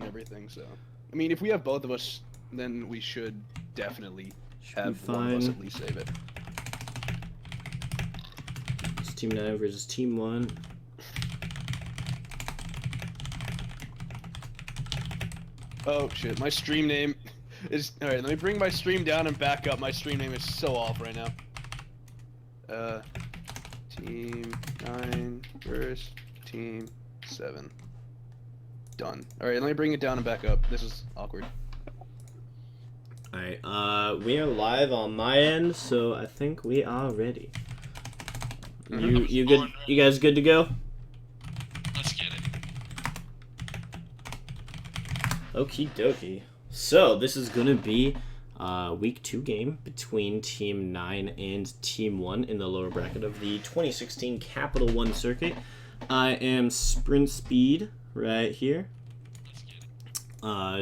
and everything. So, I mean, if we have both of us, then we should definitely have one of us at least save it. It's Team 9 versus Team 1. Oh shit, my stream name is... Alright, let me bring my stream down and back up. My stream name is so off right now. Team 9 versus Team 7. Done. Alright, let me bring it down and back up. This is awkward. Alright, we are live on my end, so I think we are ready. You good? You guys good to go? Let's get it. Okie dokie. So this is gonna be week 2 game between Team 9 and Team 1 in the lower bracket of the 2016 Capital One circuit. I am Sprintspeed right here,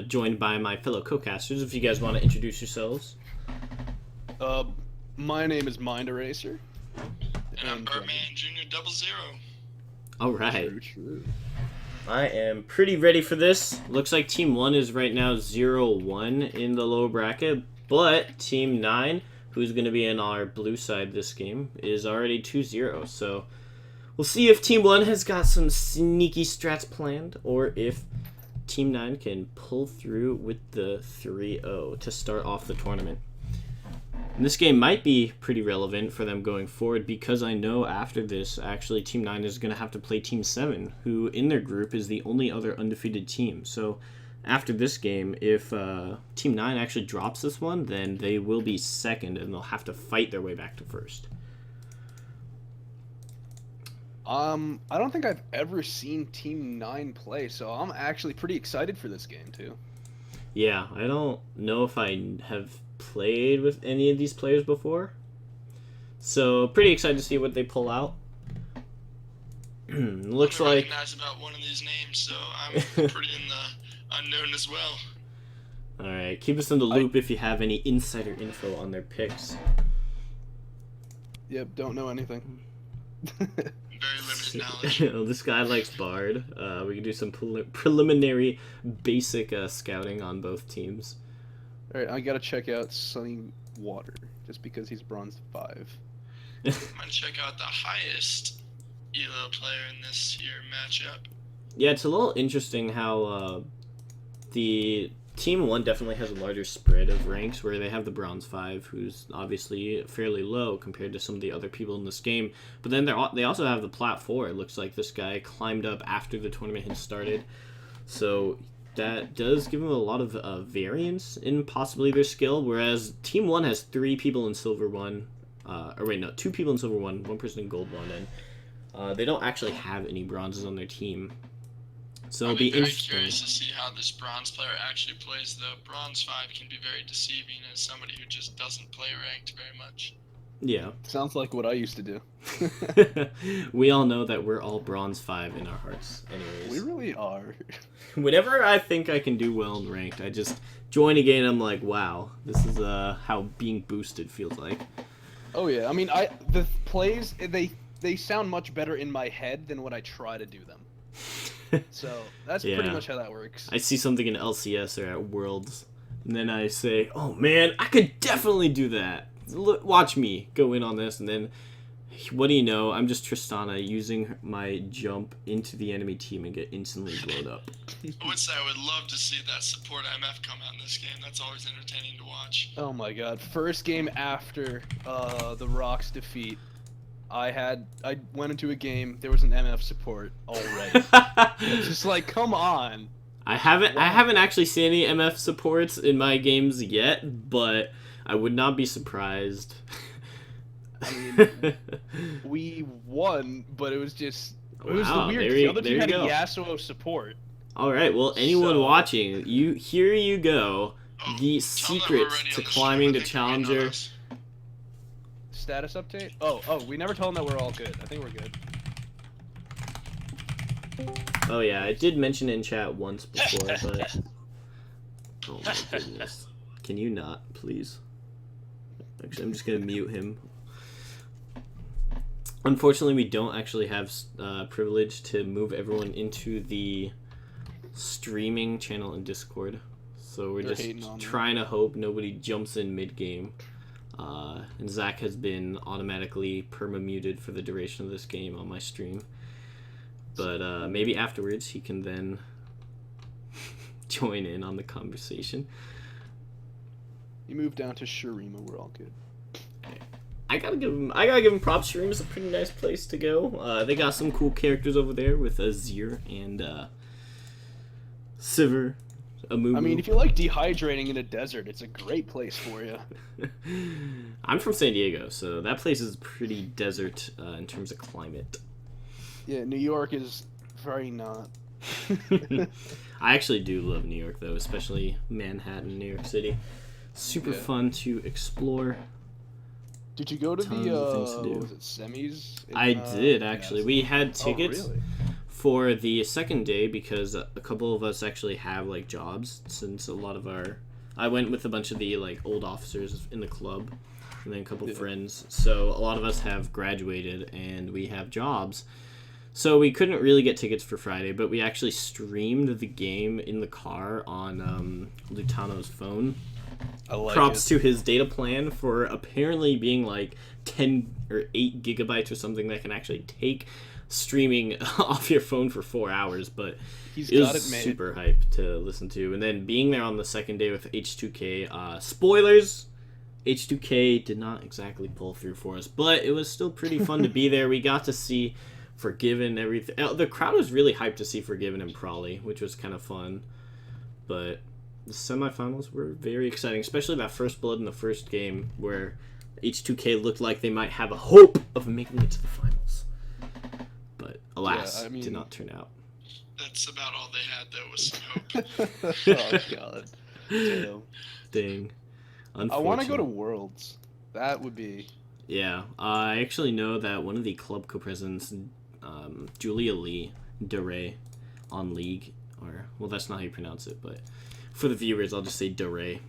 joined by my fellow co-casters. If you guys want to introduce yourselves. My name is Mind Eraser. And I'm Birdman Junior 00. All right. True. I am pretty ready for this. Looks like Team 1 is right now 0-1 in the lower bracket, but Team 9, who's going to be in our blue side this game, is already 2-0. So we'll see if Team 1 has got some sneaky strats planned, or if Team 9 can pull through with the 3-0 to start off the tournament. And this game might be pretty relevant for them going forward, because I know after this, actually, Team 9 is going to have to play Team 7, who in their group is the only other undefeated team. So after this game, if Team 9 actually drops this one, then they will be second, and they'll have to fight their way back to first. I don't think I've ever seen Team 9 play, so I'm actually pretty excited for this game, too. Yeah, I don't know if I have played with any of these players before, so pretty excited to see what they pull out. Looks like recognize about one of these names, so I'm pretty in the unknown as well. All right, keep us in the loop if you have any insider info on their picks. Yep, don't know anything. Very limited knowledge. Well, this guy likes Bard. We can do some preliminary basic scouting on both teams. Alright, I gotta check out Sunny Water, just because he's bronze 5. I'm gonna check out the highest ELO player in this year matchup. Yeah, it's a little interesting how the Team 1 definitely has a larger spread of ranks, where they have the bronze 5, who's obviously fairly low compared to some of the other people in this game. But then they also have the Plat 4. It looks like this guy climbed up after the tournament had started. So that does give them a lot of variance in possibly their skill, whereas Team 1 has 3 people in Silver 1. 2 people in Silver 1, 1 person in Gold 1, and they don't actually have any bronzes on their team. So it'll be interesting. I'm curious to see how this bronze player actually plays. The bronze 5 can be very deceiving as somebody who just doesn't play ranked very much. Yeah. Sounds like what I used to do. We all know that we're all bronze 5 in our hearts anyways. We really are. Whenever I think I can do well in ranked, I just join a game and I'm like, wow, this is how being boosted feels like. Oh yeah, I mean, the plays, they sound much better in my head than when I try to do them. So that's pretty much how that works. I see something in LCS or at Worlds, and then I say, oh man, I could definitely do that. Look, watch me go in on this, and then what do you know? I'm just Tristana using my jump into the enemy team and get instantly blown up. I would say I would love to see that support MF come out in this game. That's always entertaining to watch. Oh my god, first game after the Rocks defeat, I went into a game, there was an MF support already. It's just like, come on. I haven't actually seen any MF supports in my games yet, but I would not be surprised. I mean, we won, but it was just the weird. The other team had a Yasuo support. All right, well, anyone watching, here you go. The secrets to climbing to Challenger. Status update? Oh, we never told them that we're all good. I think we're good. Oh yeah, I did mention in chat once before, but oh my goodness. Can you not, please? Actually, I'm just gonna mute him. Unfortunately, we don't actually have privilege to move everyone into the streaming channel in Discord. So we're They're just hating on me. trying to hope nobody jumps in mid-game. And Zach has been automatically perma-muted for the duration of this game on my stream. But maybe afterwards he can then join in on the conversation. You move down to Shurima, we're all good. I gotta give him props. Shurima's a pretty nice place to go. They got some cool characters over there with Azir and Sivir. Amumu. I mean, if you like dehydrating in a desert, it's a great place for you. I'm from San Diego, so that place is pretty desert in terms of climate. Yeah, New York is very not. I actually do love New York, though, especially Manhattan, New York City. Super fun to explore. Did you go to Tons the of things to do. was it semis? I did, actually. We had tickets Oh, really? for the second day because a couple of us actually have like jobs, since a lot of I went with a bunch of the like old officers in the club and then a couple friends, so a lot of us have graduated and we have jobs, so we couldn't really get tickets for Friday, but we actually streamed the game in the car on Lutano's phone. I like Props it. to his data plan for apparently being like 10 or 8 gigabytes or something that can actually take streaming off your phone for 4 hours, but He's it got was it made. super hype to listen to. And then being there on the second day with H2K, spoilers, H2K did not exactly pull through for us, but it was still pretty fun to be there. We got to see Forgiven, everything. The crowd was really hyped to see Forgiven and Prolly, which was kind of fun. But the semifinals were very exciting, especially that first blood in the first game where H2K looked like they might have a hope of making it to the finals. But alas, did not turn out. That's about all they had, though, was some hope. Oh god. Damn. Dang. I want to go to Worlds. That would be. Yeah, I actually know that one of the club co-presidents, Julia Lee DeRay, on League, or well, that's not how you pronounce it, but for the viewers, I'll just say DeRay.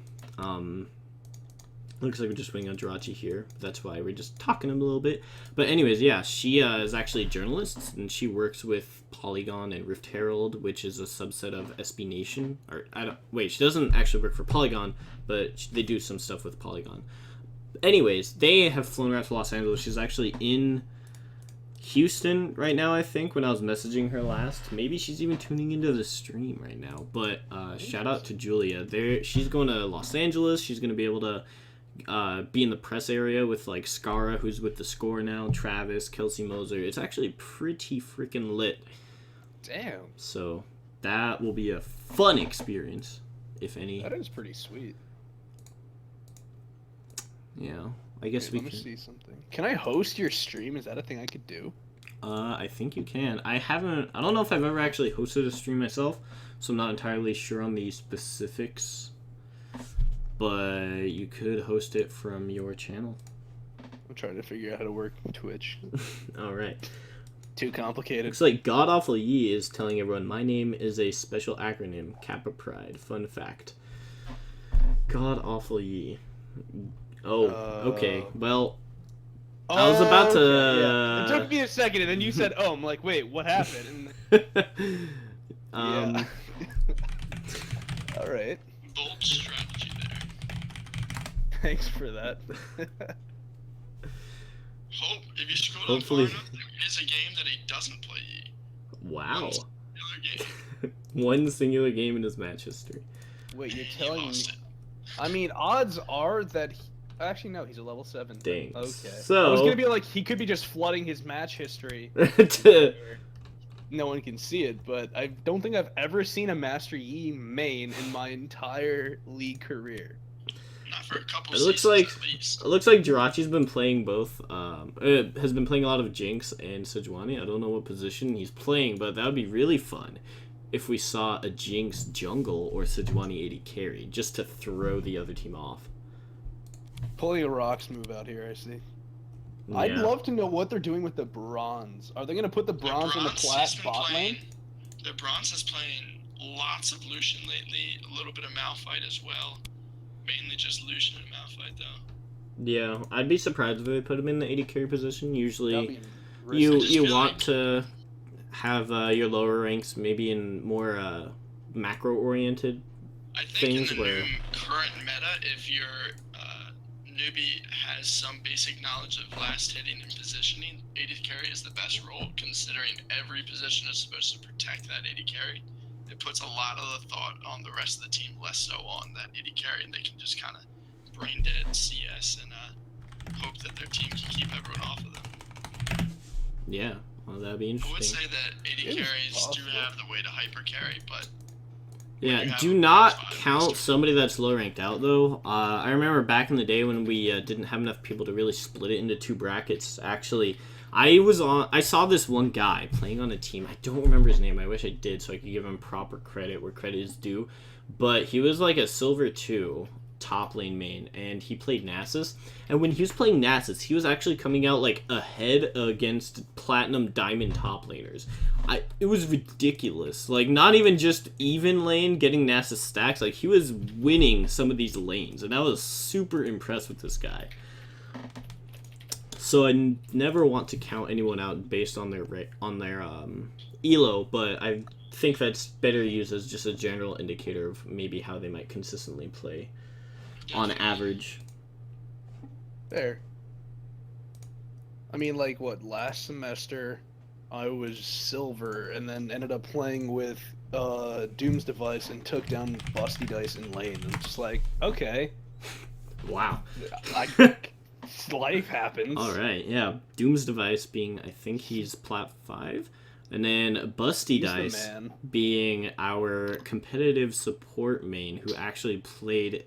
Looks like we're just waiting on Jirachi here. That's why we're just talking a little bit. But anyways, yeah, she is actually a journalist, and she works with Polygon and Rift Herald, which is a subset of SB Nation. Or she doesn't actually work for Polygon, but they do some stuff with Polygon. Anyways, they have flown around to Los Angeles. She's actually in Houston right now, I think, when I was messaging her last. Maybe she's even tuning into the stream right now. But shout out to Julia. She's going to Los Angeles. She's going to be able to be in the press area with like Skara, who's with the Score now, Travis, Kelsey Moser. It's actually pretty freaking lit. Damn. So that will be a fun experience, if any. That is pretty sweet. Yeah, I guess Wait, we let can. me see something. Can I host your stream? Is that a thing I could do? I think you can. I don't know if I've ever actually hosted a stream myself, so I'm not entirely sure on the specifics. But you could host it from your channel. I'm trying to figure out how to work Twitch. All right. Too complicated. Looks like God Awful Yi is telling everyone, my name is a special acronym, Kappa Pride. Fun fact. God Awful Yi. Oh, okay. Well, I was about to... Yeah. It took me a second, and then you said, oh, I'm like, wait, what happened? Yeah. All right. Bold strategy there. Thanks for that. Hope, if you scroll Hopefully. down far enough, there is a game that he doesn't play Yi. Wow. Another game. One singular game in his match history. Wait, you're He telling me... lost it. I mean, odds are that... Actually, no, he's a level 7. Dang. Okay. So- I was gonna be like, he could be just flooding his match history. To- No one can see it, but I don't think I've ever seen a Master Yi main in my entire League career. Not for a couple It looks seasons like at least. Jirachi's been playing both. Has been playing a lot of Jinx and Sejuani. I don't know what position he's playing, but that would be really fun if we saw a Jinx jungle or Sejuani 80 carry, just to throw the other team off. Pulling a rocks move out here, I see. I'd Yeah. love to know what they're doing with the bronze. Are they gonna put the bronze in the Bronze plat has been bot lane? playing- The Bronze is playing lots of Lucian lately, a little bit of Malphite as well. Mainly just Lucian and Malphite though. Yeah, I'd be surprised if they put him in the 80 carry position. That'd Usually, be you risky. just you feel want like- to have your lower ranks maybe in more macro-oriented I think things in the where... new current meta, if your newbie has some basic knowledge of last hitting and positioning, AD carry is the best role, considering every position is supposed to protect that AD carry. It puts a lot of the thought on the rest of the team, less so on that AD carry, and they can just kind of brain dead CS and hope that their team can keep everyone off of them. Yeah, well, that'd be I would interesting. say that AD It is carries do possible. have the way to hyper carry, but Yeah, do not count somebody that's low ranked out though. I remember back in the day when we didn't have enough people to really split it into 2 brackets. Actually, I saw this one guy playing on a team. I don't remember his name. I wish I did so I could give him proper credit where credit is due. But he was like a silver 2 top lane main, and he played Nasus. And when he was playing Nasus, he was actually coming out like ahead against platinum diamond top laners. It was ridiculous. Like, not even just even lane getting Nasus stacks. Like, he was winning some of these lanes, and I was super impressed with this guy. So I never want to count anyone out based on their elo, but I think that's better used as just a general indicator of maybe how they might consistently play on average. There. I mean, like, what, last semester I was silver and then ended up playing with Doom's device and took down Busty Dice in lane. I'm just like, okay. Wow. Life happens. Alright, yeah. Doom's device being, I think he's plat 5. And then Busty He's the Dice man. being our competitive support main who actually played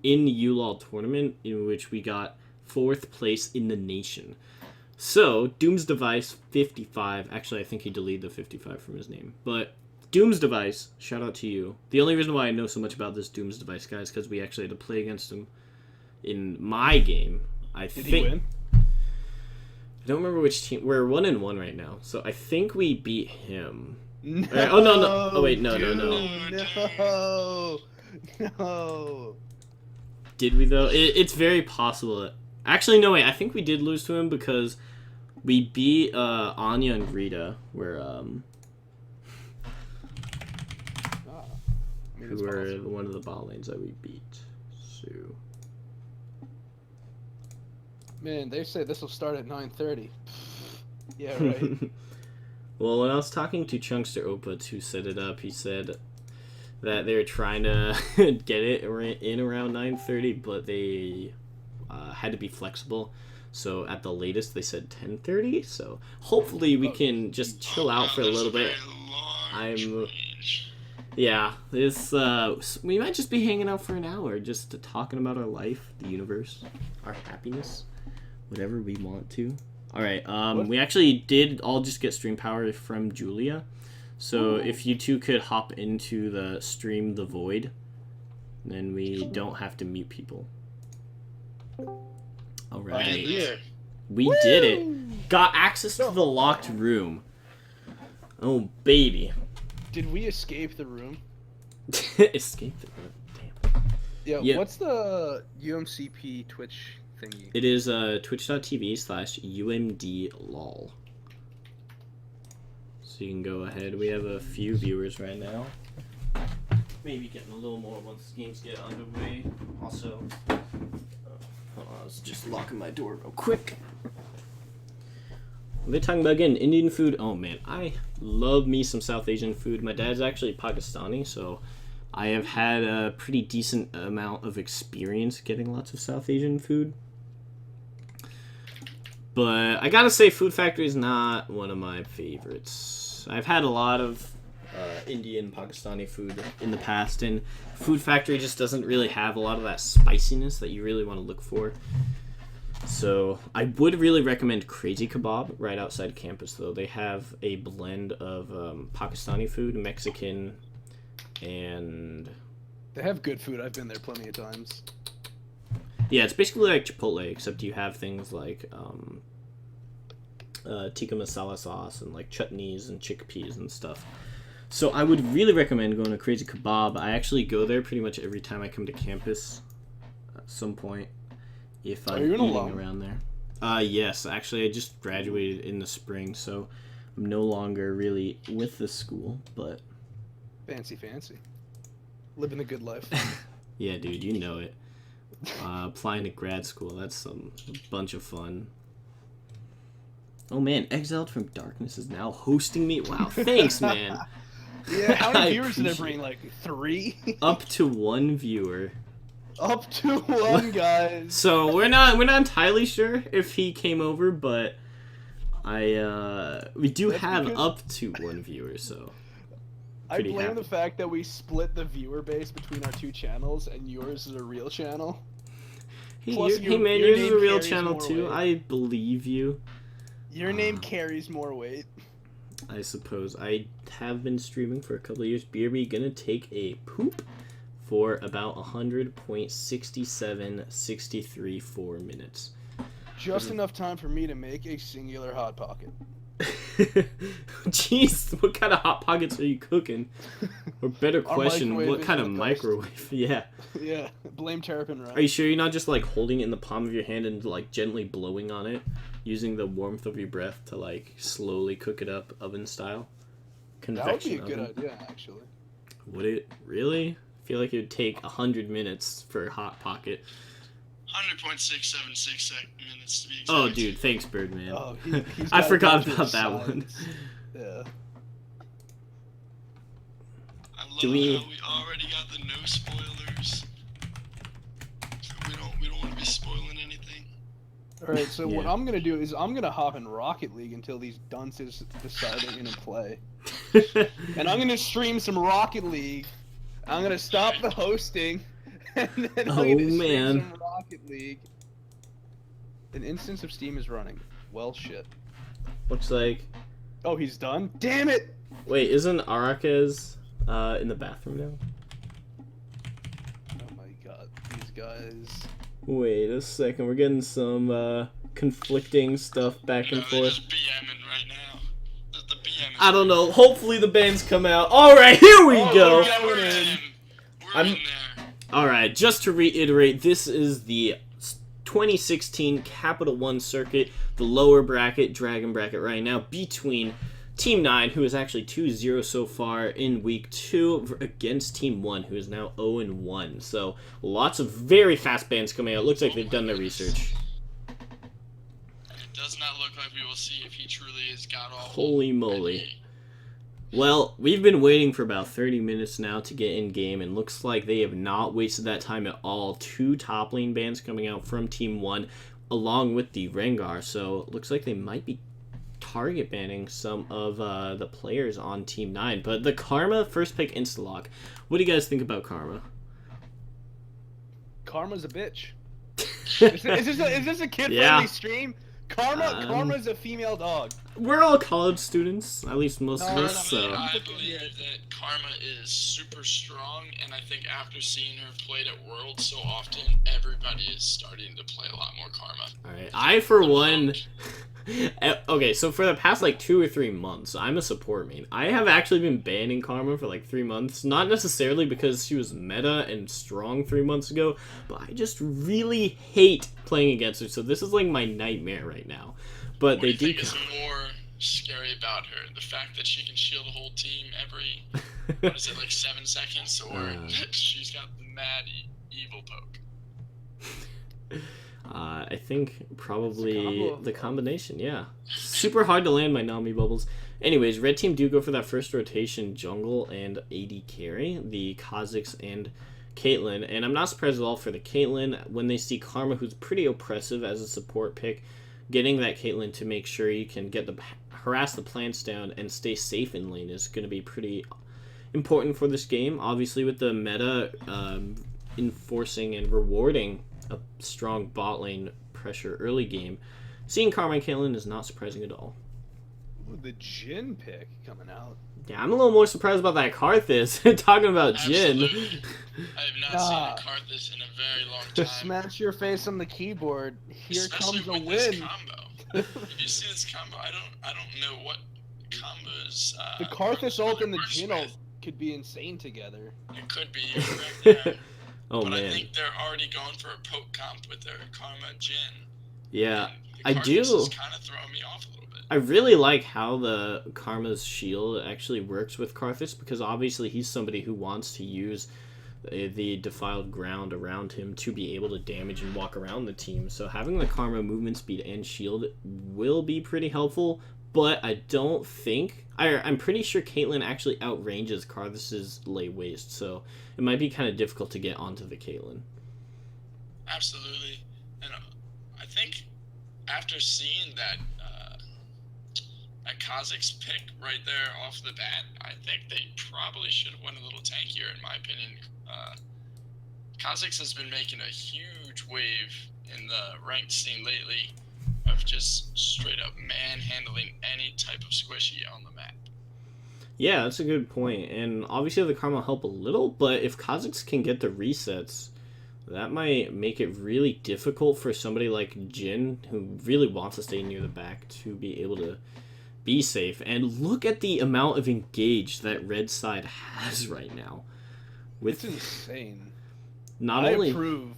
in the ULOL tournament, in which we got 4th place in the nation. So, Doom's device 55. Actually, I think he deleted the 55 from his name. But Doom's device, shout out to you. The only reason why I know so much about this Doom's device guy is because we actually had to play against him in my game. Did he win? I don't remember which team. We're 1-1 right now, so I think we beat him. No, Oh no! Oh wait, no. No. Did we though? It's very possible. Actually, no wait. I think we did lose to him because we beat Anya and Rita, who were one of the bot lanes that we beat. So. Man, they say this will start at 9:30. Yeah, right. Well, when I was talking to Chunkster Oput, who set it up, he said that they were trying to get it in around 9:30, but they had to be flexible. So at the latest, they said 10:30. So hopefully we can just chill out for a little bit. Yeah, this we might just be hanging out for an hour, just talking about our life, the universe, our happiness, whatever we want to. All right, we actually did all just get stream power from Julia, so if you two could hop into the stream The Void, then we don't have to mute people. All right, we did it. Got access to the locked room. Oh baby. Did we escape the room? Escape the room. Damn. Yeah, Yeah. What's the UMCP Twitch thingy? It is twitch.tv/UMDLOL. So you can go ahead. We have a few viewers right now. Maybe getting a little more once games get underway. Also, hold on, I was just locking my door real quick. They're talking about getting Indian food. Oh man, I love me some South Asian food. My dad's actually Pakistani, so I have had a pretty decent amount of experience getting lots of South Asian food. But I gotta say, Food Factory is not one of my favorites. I've had a lot of Indian, Pakistani food in the past, and Food Factory just doesn't really have a lot of that spiciness that you really want to look for. So I would really recommend Crazy Kebab right outside campus, though. They have a blend of Pakistani food, Mexican, and... They have good food. I've been there plenty of times. Yeah, it's basically like Chipotle, except you have things like tikka masala sauce and like chutneys and chickpeas and stuff. So I would really recommend going to Crazy Kebab. I actually go there pretty much every time I come to campus at some point. If I'm eating around there. Yes, actually I just graduated in the spring, so I'm no longer really with the school, but Fancy. Living a good life. Yeah, dude, you know it. Applying to grad school, that's a bunch of fun. Oh man, Exiled from Darkness is now hosting me. Wow, thanks, man. Yeah, how I many viewers did it appreciate bring? Like 3? Up to 1 viewer. Up to 1, guys. So we're not entirely sure if he came over, but we do That's have because- up to 1 viewer, so I pretty blame happy. the fact that we split the viewer base between our 2 channels, and yours is a real channel. Hey, Plus, hey man, your yours is a name real carries channel more too. weight. I believe you. Your name carries more weight. I suppose. I have been streaming for a couple of years. BRB gonna take a poop for about 100.6763 4 minutes. Just enough time for me to make a singular Hot Pocket. Jeez, what kind of hot pockets are you cooking? Or better Our question, microwave what is kind of the best. microwave? Yeah. Yeah, blame Terrapin Ryan. Are you sure you're not just like holding it in the palm of your hand and like gently blowing on it, using the warmth of your breath to like slowly cook it up oven style? That would be a Convection good oven? idea, actually. Would it really? I feel like it would take 100 minutes for a hot pocket. 100.676 minutes to be exact. Oh, dude, thanks, Birdman. Oh, he's I gotta forgot go through about the that one. science. Yeah. I love Do we- how we already got the no spoilers. So we don't want to be spoiling anything. Alright, so what Yeah. I'm gonna do is I'm gonna hop in Rocket League until these dunces decide they're gonna play. And I'm gonna stream some Rocket League. I'm gonna stop the hosting. And then I'm Oh, gonna stream man. some Rocket League. An instance of Steam is running. Well, shit. Looks like. Oh, he's done? Damn it! Wait, isn't Arakez in the bathroom now? Oh my god, these guys. Wait a second, we're getting some conflicting stuff back No, and they're forth. just BMing right now. The BM is I don't know. Hopefully the bands come out. All right, here we Oh, go. yeah. We're We're in. in. We're I'm- in there. All right, just to reiterate, this is the 2016 Capital One circuit, the lower bracket, Dragon bracket right now, between Team 9, who is actually 2-0 so far in Week 2, against Team 1, who is now 0-1. So, lots of very fast bands coming out. Looks like they've done their research. It does not look like we will see if he truly has got all. Holy moly. Well, we've been waiting for about 30 minutes now to get in game, and looks like they have not wasted that time at all. 2 top lane bands coming out from Team 1, along with the Rengar, so it looks like they might be target banning some of the players on Team 9. But the Karma first pick insta-lock. What do you guys think about Karma? Karma's a bitch. Is this a kid-friendly Yeah. stream? Karma's a female dog. We're all college students, at least most of No, us, no, so... no. I believe that Karma is super strong, and I think after seeing her played at Worlds so often, everybody is starting to play a lot more Karma. Alright, I for one... Okay, so for the past like 2 or 3 months, I'm a support main. I have actually been banning Karma for like 3 months, not necessarily because she was meta and strong 3 months ago, but I just really hate playing against her, so this is like my nightmare right now. But What they do you do... think is more scary about her? The fact that she can shield a whole team every, what is it, like 7 seconds? Or she's got the mad evil poke? I think probably combo of the both. combination, yeah. Super hard to land my Nami bubbles. Anyways, red team do go for that first rotation jungle and AD carry, the Kha'Zix and Caitlyn, and I'm not surprised at all for the Caitlyn when they see Karma, who's pretty oppressive as a support pick, getting that Caitlyn to make sure you can get the harass the plants down and stay safe in lane is going to be pretty important for this game. Obviously, with the meta enforcing and rewarding a strong bot lane pressure early game, seeing Karma and Caitlyn is not surprising at all. Ooh, the Jin pick coming out. Yeah, I'm a little more surprised about that Karthus. Talking about Jin. Absolutely. I have not seen a Karthus in a very long time. Smash your face on the keyboard. Here Especially comes a with this win. combo. If you see this combo, I don't know what combos. The Karthus ult and the works Jin with. ult could be insane together. It could be. You're correct there. Oh But I man. think they're already going for a poke comp with their Karma Jin. Yeah, And I the do. Karthus is kind of throwing me off a little bit. I really like how the Karma's shield actually works with Karthus, because obviously he's somebody who wants to use the defiled ground around him to be able to damage and walk around the team. So having the Karma movement speed and shield will be pretty helpful, but I don't think... I'm pretty sure Caitlyn actually outranges Karthus's lay waste, so it might be kind of difficult to get onto the Caitlyn. Absolutely. And I think after seeing that Kazakh's pick right there off the bat, I think they probably should have went a little tankier, in my opinion. Kazakhs has been making a huge wave in the ranked scene lately of just straight up manhandling any type of squishy on the map. Yeah, that's a good point. And obviously the Karma help a little, but if Kazakhs can get the resets, that might make it really difficult for somebody like Jin, who really wants to stay near the back, to be able to be safe. And look at the amount of engage that red side has right now. It's insane. Not I only approve.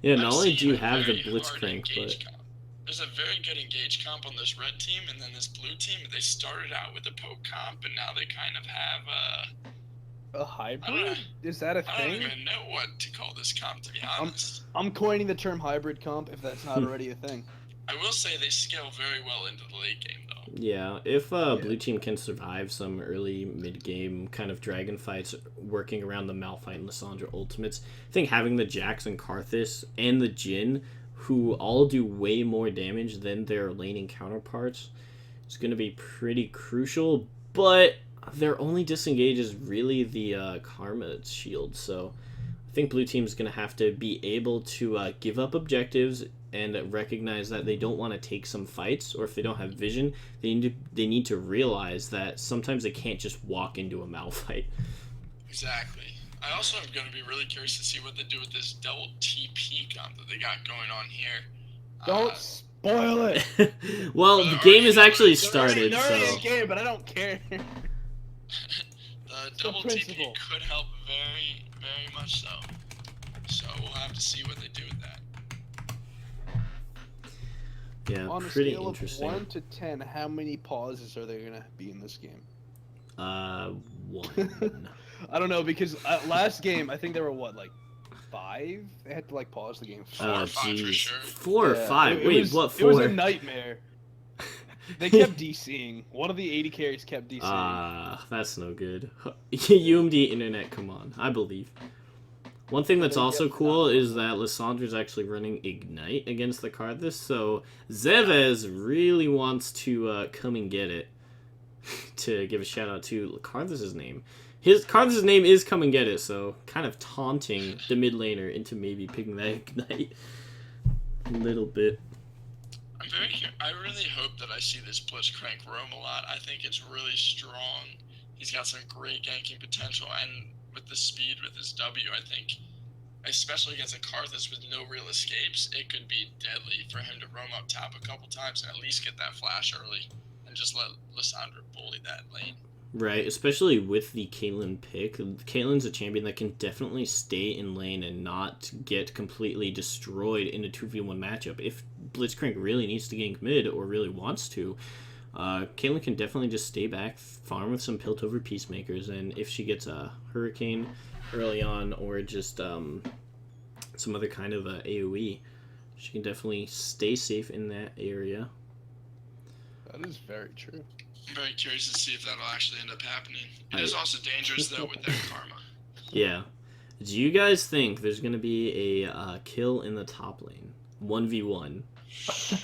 yeah, not I've only do seen you a have the very hard Blitzcrank, engage but comp. There's a very good engage comp on this red team, and then this blue team. They started out with a poke comp, and now they kind of have A hybrid? I don't know. Is that a I don't thing? even know what to call this comp, to be honest. I'm coining the term hybrid comp if that's not already a thing. I will say they scale very well into the late game, though. yeah, if blue team can survive some early mid-game kind of dragon fights working around the Malphite and Lissandra ultimates, I think having the Jax and Karthus and the Jin, who all do way more damage than their laning counterparts, is going to be pretty crucial, but their only disengage is really the Karma shield, so I think blue team's going to have to be able to give up objectives and recognize that they don't want to take some fights, or if they don't have vision, they need to realize that sometimes they can't just walk into a Malphite. Exactly. I also am going to be really curious to see what they do with this double TP comp that they got going on here. Don't spoil it. Well, the game is actually started, They're already so in game, but I don't care. The double TP principle. could help very, very much so. So we'll have to see what they do with that. yeah, On a pretty scale interesting. of 1 to 10, how many pauses are there gonna be in this game? 1. I don't know, because last game I think there were like 5. They had to like pause the game. Four or five for jeez. sure. 4 or Yeah, 5? it Wait, was, what? It was 4? a nightmare. They kept DCing. One of the 80 carries kept DCing. That's no good. UMD internet, come on. I believe. One thing that's also cool is that Lissandra's actually running Ignite against the Karthus, so Zevez really wants to come and get it. To give a shout out to Karthus' name. His Karthus' name is Come and Get It, so kind of taunting the mid laner into maybe picking that Ignite a little bit. I really hope that I see this Blitzcrank roam a lot. I think it's really strong. He's got some great ganking potential, and with the speed with his W, I think, especially against a Karthus with no real escapes, it could be deadly for him to roam up top a couple times and at least get that flash early and just let Lissandra bully that lane. Right, especially with the Caitlyn pick. Caitlyn's a champion that can definitely stay in lane and not get completely destroyed in a 2v1 matchup. If Blitzcrank really needs to gank mid, or really wants to, Caitlyn can definitely just stay back, farm with some Piltover Peacemakers, and if she gets a Hurricane early on, or just some other kind of AoE, she can definitely stay safe in that area. That is very true. I'm very curious to see if that'll actually end up happening. It is also dangerous, though, with that Karma. Yeah. Do you guys think there's going to be a kill in the top lane? 1v1.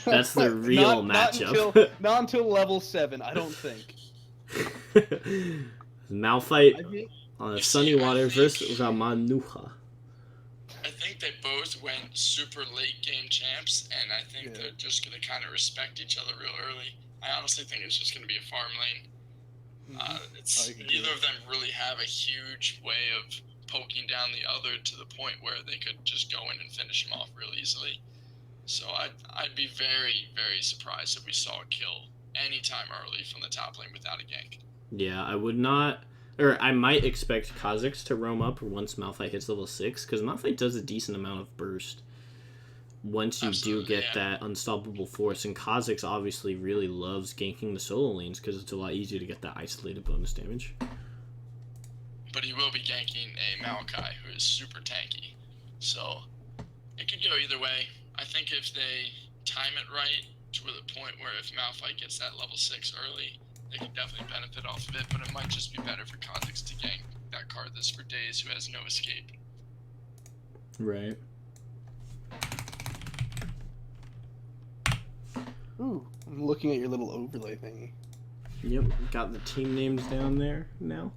That's the real matchup. Not until level 7, I don't think. Malphite on Sunny see, Water I think- versus Ramanuja. I think they both went super late game champs, and I think Yeah. they're just going to kind of respect each other real early. I honestly think it's just going to be a farm lane. It's I agree. neither of them really have a huge way of poking down the other to the point where they could just go in and finish them off real easily. So I'd be very, very surprised if we saw a kill anytime early from the top lane without a gank. Yeah, I would not... Or I might expect Kazakhs to roam up once Malphite hits level 6, because Malphite does a decent amount of burst. once you Absolutely, do get yeah. that unstoppable force. And Kha'Zix obviously really loves ganking the solo lanes because it's a lot easier to get that isolated bonus damage. But he will be ganking a Maokai who is super tanky. So it could go either way. I think if they time it right to the point where if Malphite gets that level 6 early, they can definitely benefit off of it, but it might just be better for Kha'Zix to gank that Karthus for days who has no escape. Right. Ooh, I'm looking at your little overlay thingy. Yep, got the team names down there now.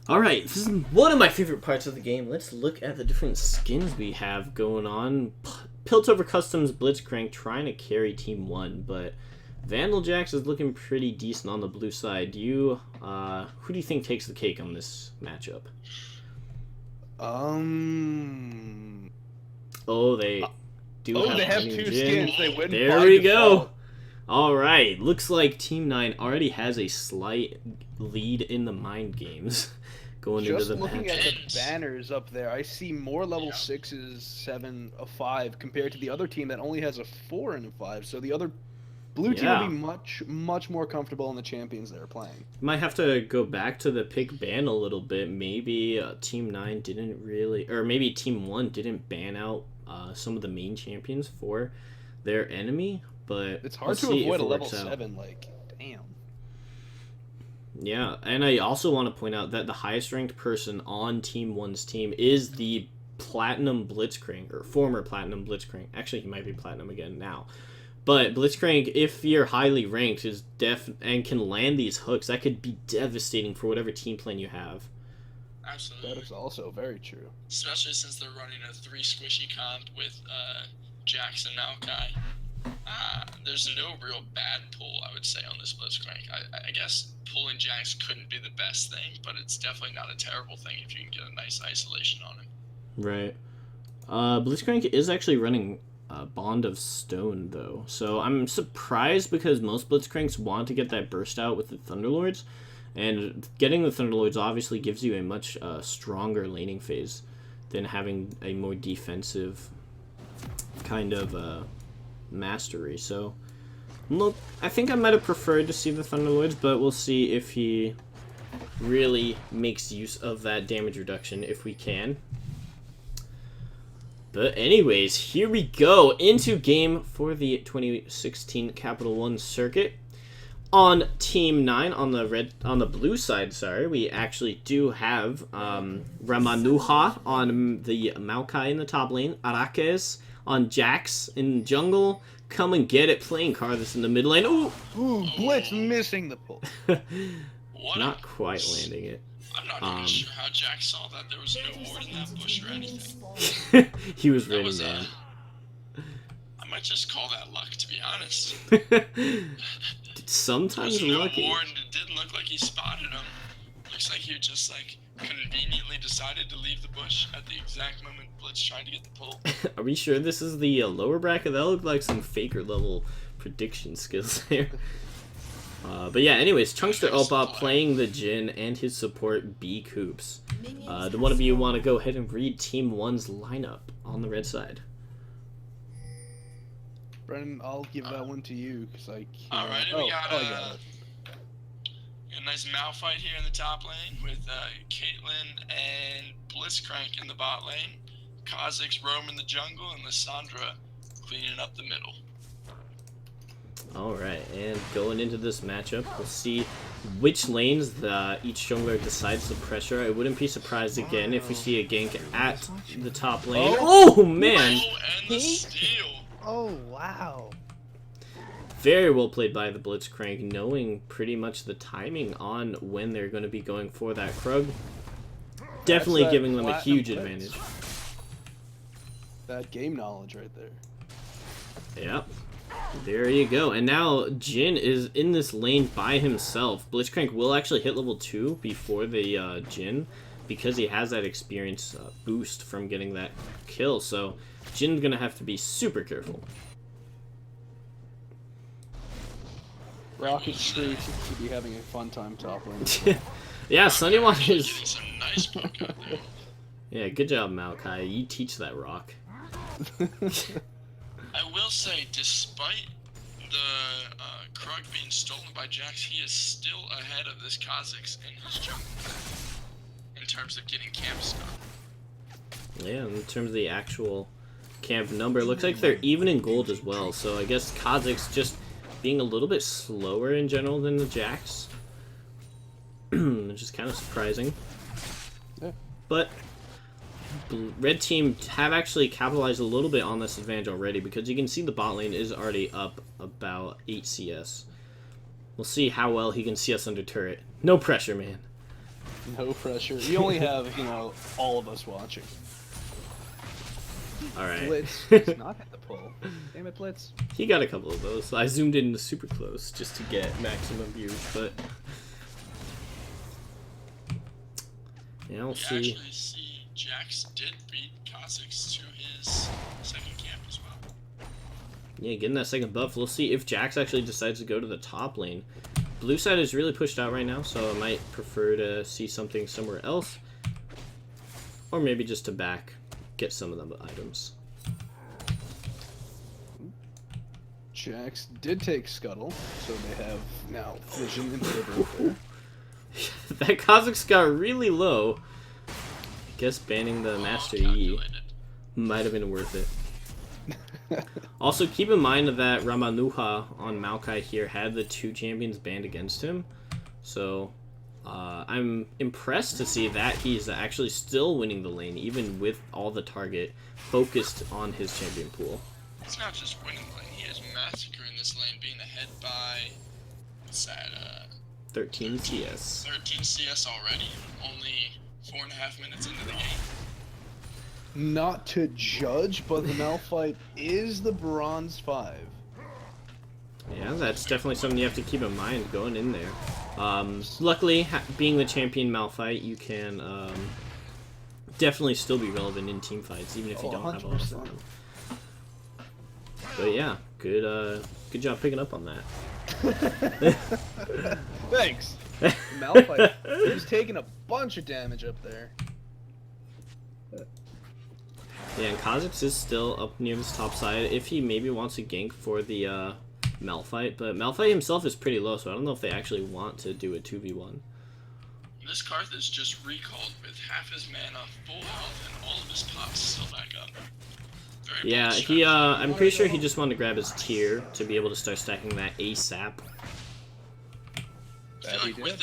Alright, this is one of my favorite parts of the game. Let's look at the different skins we have going on. Piltover Customs Blitzcrank trying to carry Team 1, but Vandaljax is looking pretty decent on the blue side. Who do you think takes the cake on this matchup? Oh, they do have, they have Honey two Jin. skins. They win There by we default. go. Alright, looks like Team 9 already has a slight lead in the mind games going Just into the looking match. at the banners up there, I see more level 6s, 7, a 5 compared to the other team that only has a 4 and a 5. So the other blue team will be much more comfortable in the champions they're playing. Might have to go back to the pick ban a little bit. Maybe Team 9 didn't really, or maybe Team 1 didn't ban out some of the main champions for their enemy. But It's hard to see avoid if a it level works out. 7, like, damn. Yeah, and I also want to point out that the highest ranked person on Team 1's team is the Platinum Blitzcrank, or former Platinum Blitzcrank. Actually, he might be Platinum again now. But Blitzcrank, if you're highly ranked, is and can land these hooks, that could be devastating for whatever team plan you have. Absolutely. That is also very true. Especially since they're running a 3 squishy comp with Jax and Maokai. There's no real bad pull, I would say, on this Blitzcrank. I guess pulling Jax couldn't be the best thing, but it's definitely not a terrible thing if you can get a nice isolation on him. Right. Blitzcrank is actually running Bond of Stone, though. So I'm surprised because most Blitzcranks want to get that burst out with the Thunderlords. And getting the Thunderlords obviously gives you a much stronger laning phase than having a more defensive kind of mastery. So, look, I think I might have preferred to see the Thunderlords, but we'll see if he really makes use of that damage reduction if we can. But anyways, here we go into game for the 2016 Capital One circuit. On Team 9, on the blue side, sorry, we actually do have Ramanuja on the Maokai in the top lane, Arakes on Jax in jungle, Come and Get It playing Karthus in the mid lane. Ooh, Blitz missing the pull. not quite landing it. I'm not even sure how Jax saw that. There was no ward in that bush or anything. He was That ready, was, man. I might just call that luck, to be honest. Sometimes There's no lucky. ward, and it didn't look like he spotted him. Looks like he just like conveniently decided to leave the bush at the exact moment Blitz tried to get the pull. Are we sure this is the lower bracket? That looked like some faker level prediction skills there. But yeah, anyways, Chunkster Opa playing the Jin and his support B Coops. Do one of you want to go ahead and read Team 1's lineup on the red side? Brennan, I'll give that one to you because I can't. Alright, we got I got it. a nice Malphite here in the top lane with Caitlyn and Blitzcrank in the bot lane. Kha'Zix roaming the jungle and Lissandra cleaning up the middle. Alright, and going into this matchup, we'll see which lanes each jungler decides to pressure. I wouldn't be surprised again if we see a gank at the top lane. Oh, man! Oh, and the steal! Oh, wow. Very well played by the Blitzcrank, knowing pretty much the timing on when they're going to be going for that Krug. Definitely that giving them a platinum huge blitz. advantage. That game knowledge right there. Yep. There you go. And now Jin is in this lane by himself. Blitzcrank will actually hit level 2 before the Jin because he has that experience boost from getting that kill. So Jin's going to have to be super careful. Rocket Street seems to be having a fun time top lane. Yeah, Sunnyone Getting is... some nice poke out there. Yeah, good job, Maokai. You teach that rock. I will say, despite the Krug being stolen by Jax, he is still ahead of this Kha'Zix in his jungle in terms of getting camp stuff. Yeah, in terms of the actual camp number, it looks like they're even in gold as well. So I guess Kha'Zix just being a little bit slower in general than the Jax, which is kind of surprising. Yeah. But red team have actually capitalized a little bit on this advantage already, because you can see the bot lane is already up about 8 CS. We'll see how well he can see us under turret. No pressure, man. No pressure. You only have, you know, all of us watching. Alright. Blitz does not hit the pull. Damn it, Blitz. He got a couple of those. I zoomed in super close just to get maximum views, but yeah, we'll see. Actually see Jax did beat Kha'Zix to his second camp as well. Yeah, getting that second buff. We'll see if Jax actually decides to go to the top lane. Blue side is really pushed out right now, so I might prefer to see something somewhere else. Or maybe just to get some of the items. Jax did take Scuttle, so they have now vision and delivery there. That Kha'Zix got really low. I guess banning the Master E might have been worth it. Also, keep in mind that Ramanuja on Maokai here had the 2 champions banned against him. So, I'm impressed to see that he's actually still winning the lane, even with all the target focused on his champion pool. He's not just winning the lane, he is massacring this lane, being ahead by, what's that, 13 CS. 13 CS already, only 4.5 minutes into the game. Not to judge, but the Malphite is the bronze 5. Yeah, that's definitely something you have to keep in mind going in there. Luckily, being the champion Malphite, you can definitely still be relevant in team fights, even if you don't have a lot of fun. But yeah, good job picking up on that. Thanks. Malphite is taking a bunch of damage up there. Yeah, and Kha'Zix is still up near this top side if he maybe wants to gank for the Malphite, but Malphite himself is pretty low, so I don't know if they actually want to do a 2v1. This Karth is just recalled with half his mana, full health, and all of his pops still back up. Very Yeah, bold he strat. I'm pretty sure he just wanted to grab his tier to be able to start stacking that ASAP. I feel like with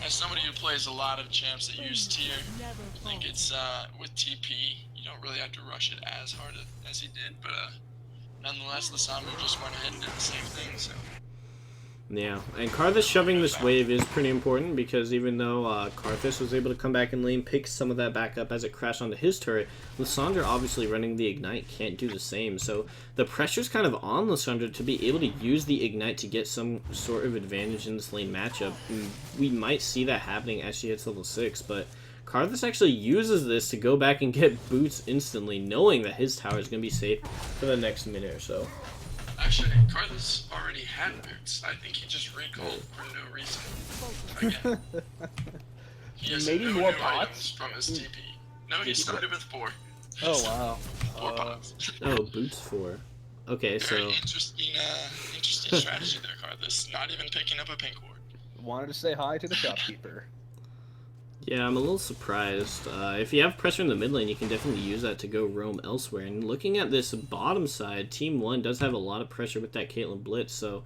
as somebody who plays a lot of champs that use tier, I think it's with TP, you don't really have to rush it as hard as he did, but nonetheless, Lasamu just went ahead and did the same thing, so. Yeah, and Karthus shoving this wave is pretty important, because even though Karthus was able to come back in lane, pick some of that back up as it crashed onto his turret, Lissandra obviously running the Ignite can't do the same, so the pressure's kind of on Lissandra to be able to use the Ignite to get some sort of advantage in this lane matchup. And we might see that happening as she hits level 6, but Karthus actually uses this to go back and get boots instantly, knowing that his tower is going to be safe for the next minute or so. Actually, Karthus already had boots. I think he just recalled for no reason. Again. He has Maybe no more new pots? items from his TP. No, he started with 4. Oh wow. 4 pots. Oh, boots 4. Okay, Very so interesting strategy there, Karthus. Not even picking up a pink ward. Wanted to say hi to the shopkeeper. yeah, I'm a little surprised. If you have pressure in the mid lane, you can definitely use that to go roam elsewhere. And looking at this bottom side, Team 1 does have a lot of pressure with that Caitlyn Blitz, so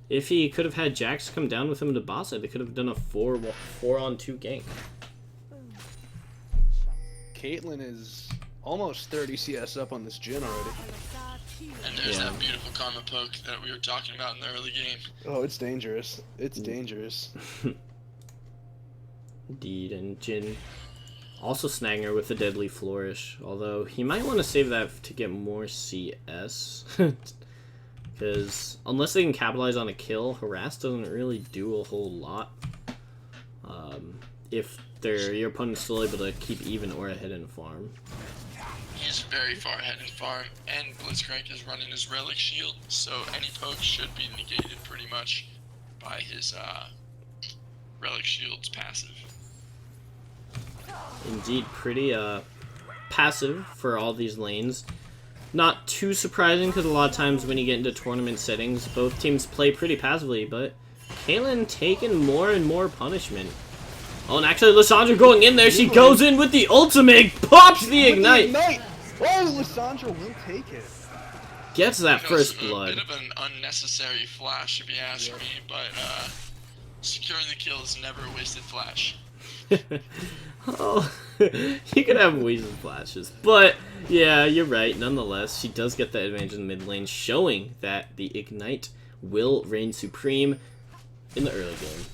if he could have had Jax come down with him to bot side, they could have done a 4-on-2 gank. Caitlyn is almost 30 CS up on this Jhin already. And there's Yeah. that beautiful karma poke that we were talking about in the early game. Oh, it's dangerous. It's dangerous. Indeed, and Jhin also snagging her with the Deadly Flourish, although he might want to save that to get more CS. Because unless they can capitalize on a kill, Harass doesn't really do a whole lot. If your opponent's still able to keep even or ahead in farm. He's very far ahead in farm, and Blitzcrank is running his Relic Shield, so any poke should be negated pretty much by his Relic Shield's passive. Indeed, pretty passive for all these lanes. Not too surprising, because a lot of times when you get into tournament settings, both teams play pretty passively, but Caitlyn taking more and more punishment. Oh, and actually Lissandra going in there, she goes in with the ultimate, pops the ignite! Oh, Lissandra will take it. Gets that first blood. A bit of an unnecessary flash, if you ask me, but securing the kill is never a wasted flash. Oh, you could have wasted flashes, but yeah, you're right. Nonetheless, she does get the advantage in the mid lane, showing that the ignite will reign supreme in the early game.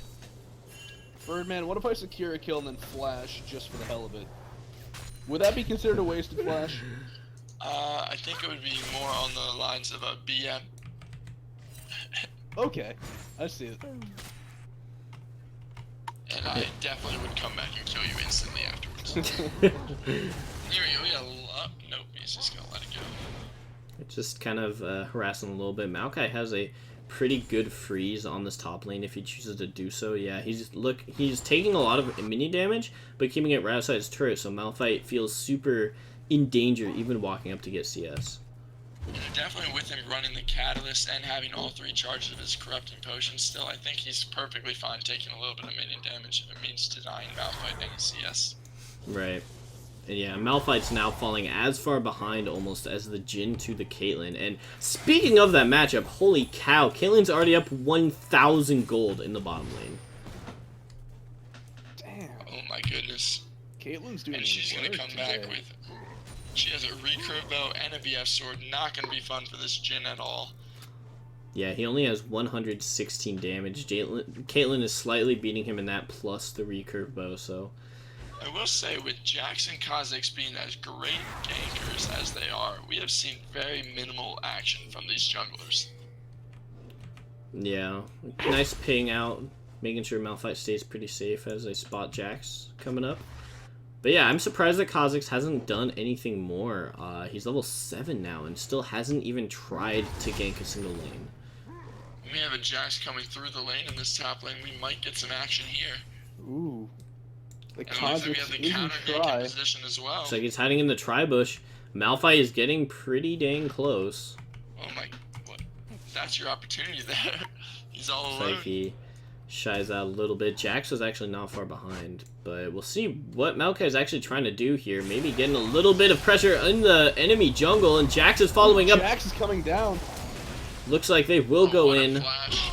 Birdman, what if I secure a kill and then flash just for the hell of it? Would that be considered a wasted flash? I think it would be more on the lines of a BM. Okay, I see it. And I definitely would come back and kill you instantly afterwards. Here we go, nope, he's just gonna let it go. Just kind of harassing a little bit. Maokai has a pretty good freeze on this top lane if he chooses to do so. Yeah, he's taking a lot of mini damage, but keeping it right outside his turret, so Malphite feels super in danger even walking up to get CS. And definitely with him running the Catalyst and having all 3 charges of his Corrupting Potion still, I think he's perfectly fine taking a little bit of minion damage if it means denying Malphite any CS. Right. And yeah, Malphite's now falling as far behind almost as the Jhin to the Caitlyn. And speaking of that matchup, holy cow, Caitlyn's already up 1,000 gold in the bottom lane. Damn. Oh my goodness. Caitlyn's doing And she's gonna come back with... She has a recurve bow and a BF sword. Not gonna be fun for this Jhin at all. Yeah, he only has 116 damage. Caitlyn is slightly beating him in that, plus the recurve bow, so... I will say, with Jax and Kha'Zix being as great gankers as they are, we have seen very minimal action from these junglers. Yeah, nice ping out, making sure Malphite stays pretty safe as they spot Jax coming up. But yeah, I'm surprised that Kha'Zix hasn't done anything more. He's level 7 now and still hasn't even tried to gank a single lane. We have a Jax coming through the lane in this top lane. We might get some action here. Ooh. The And looks like we have Kha'Zix the is counter in gank try. in position as well. Looks like he's hiding in the tri-bush. Malphite is getting pretty dang close. Oh my, what? That's your opportunity there. He's all Looks alone. like he shies out a little bit. Jax was actually not far behind, but we'll see what Maokai is actually trying to do here. Maybe getting a little bit of pressure in the enemy jungle, and Jax is following up. Jax is coming down. Looks like they will go What a in. flash.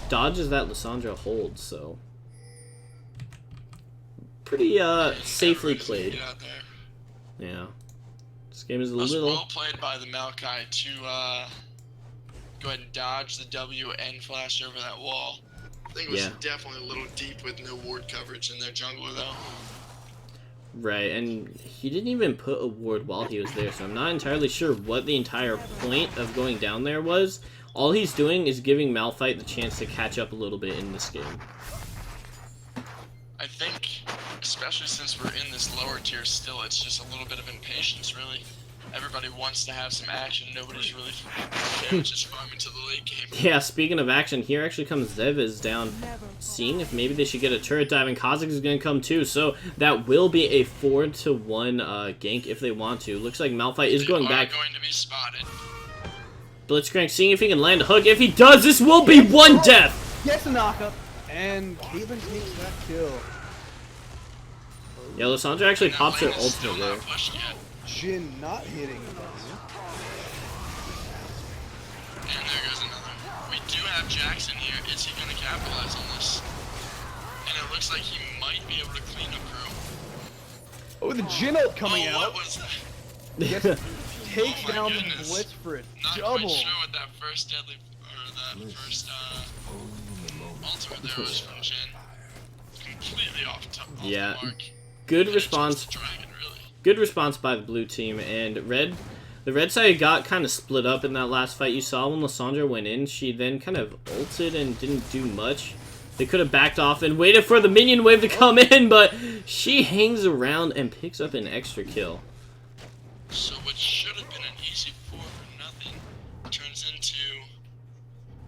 Dodges that Lissandra holds, so pretty safely Everybody's gonna played. get out there. Yeah, this game is a That was little. well played by the Maokai to go ahead and dodge the W and flash over that wall. I think it was Yeah. definitely a little deep with no ward coverage in their jungler though. Right, and he didn't even put a ward while he was there, so I'm not entirely sure what the entire point of going down there was. All he's doing is giving Malphite the chance to catch up a little bit in this game. I think, especially since we're in this lower tier still, it's just a little bit of impatience really. Everybody wants to have some action, nobody's really just farming to the late game. Yeah, speaking of action, here actually comes Zeviz down, seeing if maybe they should get a turret dive, and Kha'Zix is going to come too, so that will be a 4-to-1 gank if they want to. Looks like Malphite is going back. Going to be spotted. Blitzcrank seeing if he can land a hook. If he does, this will be one death! Gets a knockup, and Caitlyn takes that kill. Yeah, Lissandra actually That pops her lane is still ultimate there. not pushed yet. Jhin not hitting the button. And there goes another. We do have Jackson here. Is he going to capitalize on this? And it looks like he might be able to clean up crew. Oh, the Jhin ult coming What out. was that? Takes Oh my down goodness. the Blitz for a Not double. quite sure what that first deadly, or that first ultimate there was from Jhin. Completely off the Yeah. mark. Good And response. just a dragon, really. Good response by the blue team, and the red side got kind of split up in that last fight you saw when Lissandra went in. She then kind of ulted and didn't do much. They could have backed off and waited for the minion wave to come in, but she hangs around and picks up an extra kill. So what should have been an easy 4 for nothing turns into,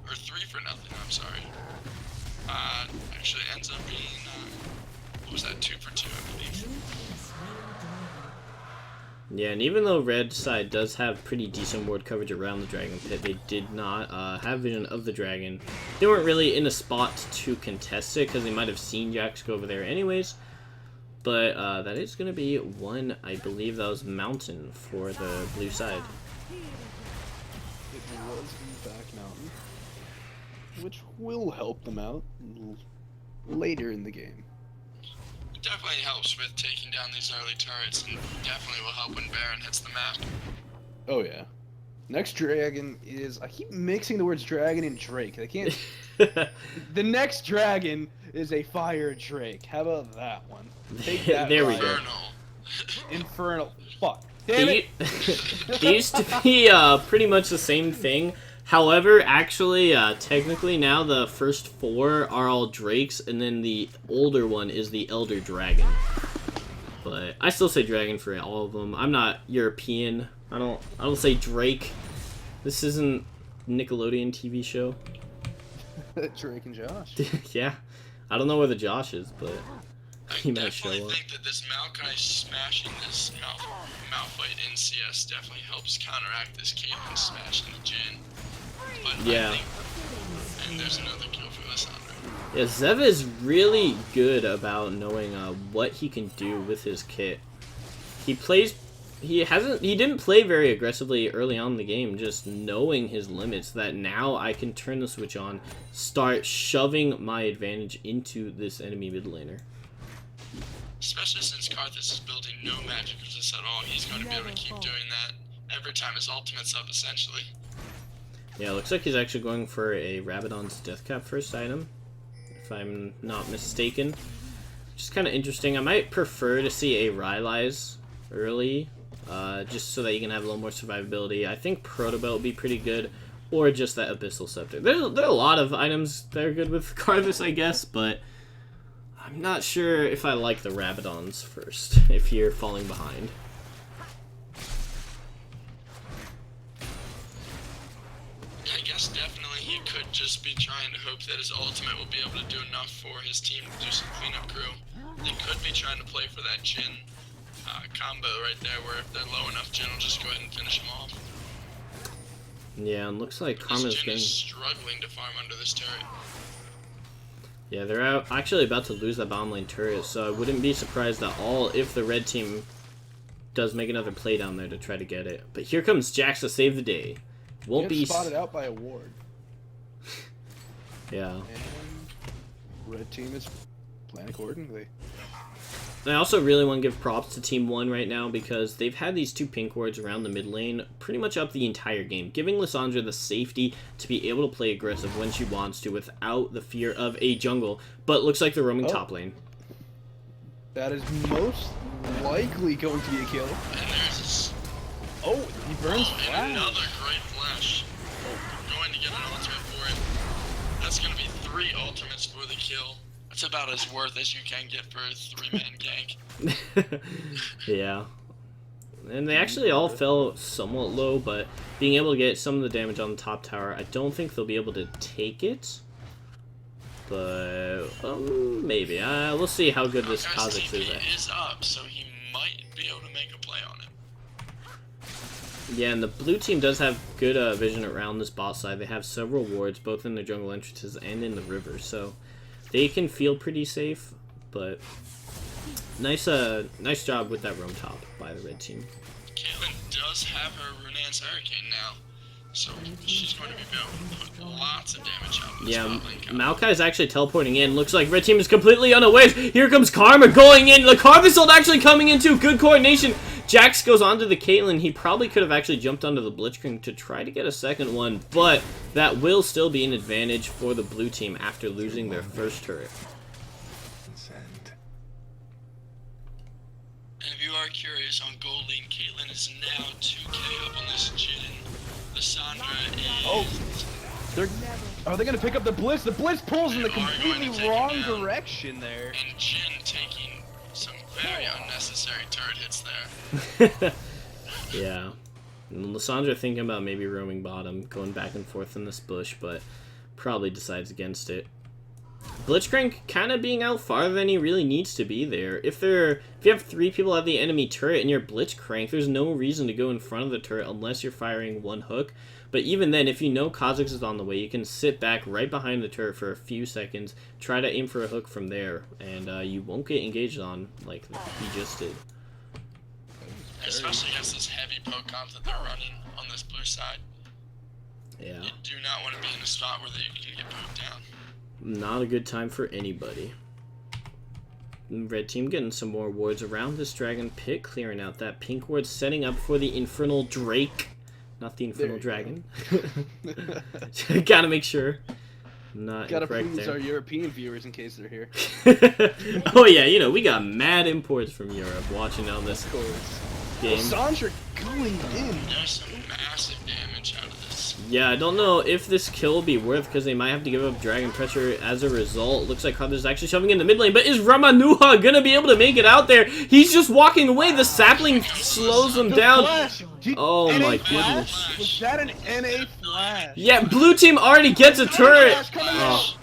or 3 for nothing, I'm sorry. Actually ends up being, what was that, 2 for 2, I believe. Yeah, and even though red side does have pretty decent ward coverage around the dragon pit, they did not have vision of the dragon. They weren't really in a spot to contest it because they might have seen Jax go over there anyways. But that is going to be one, I believe that was Mountain for the blue side. It was in fact Mountain, which will help them out later in the game. It definitely helps with taking down these early turrets, and definitely will help when Baron hits the map. Oh yeah. Next dragon is, I keep mixing the words dragon and Drake. I can't. The next dragon is a fire Drake. How about that one? Take that. There we go. Infernal. Infernal. Fuck. Damn it. They used to be pretty much the same thing. However, actually, technically now the first 4 are all Drakes, and then the older one is the Elder Dragon. But I still say Dragon for all of them. I'm not European. I don't say Drake. This isn't Nickelodeon TV show. Drake and Josh. Yeah, I don't know where the Josh is, but he I might show definitely up. think that this Maokai smashing this Malphite in CS definitely helps counteract this Caitlyn smashing the Jhin. But Yeah. I think, and there's another kill for Lissandra. Yeah, Zev is really good about knowing what he can do with his kit. He didn't play very aggressively early on in the game, just knowing his limits, that now I can turn the switch on, start shoving my advantage into this enemy mid laner. Especially since Karthus is building no magic resist at all, he's going to be able to keep doing that every time his ultimate's up, essentially. Yeah, looks like he's actually going for a Rabadon's Death Cap first item, if I'm not mistaken. Which is kind of interesting. I might prefer to see a Rylai's early, just so that you can have a little more survivability. I think Protobelt would be pretty good, or just that Abyssal Scepter. There are a lot of items that are good with Karthus, I guess, but I'm not sure if I like the Rabadons first, if you're falling behind. I guess definitely he could just be trying to hope that his ultimate will be able to do enough for his team to do some cleanup crew. They could be trying to play for that Jhin combo right there, where if they're low enough, Jhin will just go ahead and finish him off. Yeah, and looks like Karma's Jhin getting... is struggling to farm under this turret. Yeah, they're actually about to lose that bottom lane turret, so I wouldn't be surprised at all if the red team does make another play down there to try to get it. But here comes Jax to save the day. Won't be spotted out by a ward. Yeah. And red team is playing accordingly. I also really want to give props to Team 1 right now because they've had these 2 pink wards around the mid lane pretty much up the entire game, giving Lissandra the safety to be able to play aggressive when she wants to without the fear of a jungle. But looks like they're roaming top lane. That is most likely going to be a kill. And there's this. Oh, he burns And flash. another great flash. Going to get an ultimate for it. That's going to be 3 ultimates for the kill. That's about as worth as you can get for a 3-man gank. Yeah. And they actually all fell somewhat low, but being able to get some of the damage on the top tower, I don't think they'll be able to take it. But maybe. We'll see how good this Kha'Zix is at. Is up, so he might be able to make a play on it. Yeah, and the blue team does have good vision around this bot side. They have several wards, both in the jungle entrances and in the river, so they can feel pretty safe. But nice job with that roam top by the red team. Caitlyn does have her Runaan's Hurricane now, so she's going to be able to put lots of damage out. Yeah, Maokai is actually teleporting in. Looks like red team is completely unaware. Here comes Karma going in. The Carvasol actually coming into good coordination. Jax goes onto the Caitlyn. He probably could have actually jumped onto the Blitzcrank to try to get a second one, but that will still be an advantage for the blue team after losing their first turret. And if you are curious on gold lane, Caitlyn is now 2k up on this Jhin. Lissandra is... Are they going to pick up the Blitz? The Blitz pulls in the They are going to completely take wrong him down. direction there. And Jhin taking some very unnecessary turret hits there. Yeah. And Lissandra thinking about maybe roaming bottom, going back and forth in this bush, but probably decides against it. Blitzcrank kind of being out farther than he really needs to be there. If you have 3 people at the enemy turret and you're Blitzcrank, there's no reason to go in front of the turret unless you're firing one hook. But even then, if you know Kha'Zix is on the way, you can sit back right behind the turret for a few seconds, try to aim for a hook from there, and you won't get engaged on like he just did. Especially against this heavy poke comp that they're running on this blue side. Yeah. You do not want to be in a spot where they can get poked down. Not a good time for anybody. Red team getting some more wards around this dragon pit, clearing out that pink ward, setting up for the Infernal Drake. Not the Infernal Dragon. Gotta make sure. Not Gotta incorrect please there. our European viewers in case they're here. Oh yeah, you know, we got mad imports from Europe watching on this Of course. game. Sandra going in. There's some massive damage out of this. Yeah, I don't know if this kill will be worth because they might have to give up Dragon Pressure as a result. Looks like Hunter's actually shoving in the mid lane, but is Ramanuja gonna be able to make it out there? He's just walking away. The sapling slows him down. Flash. Oh NA my flash? goodness. Was that an NA flash? Yeah, blue team already gets a turret. Oh.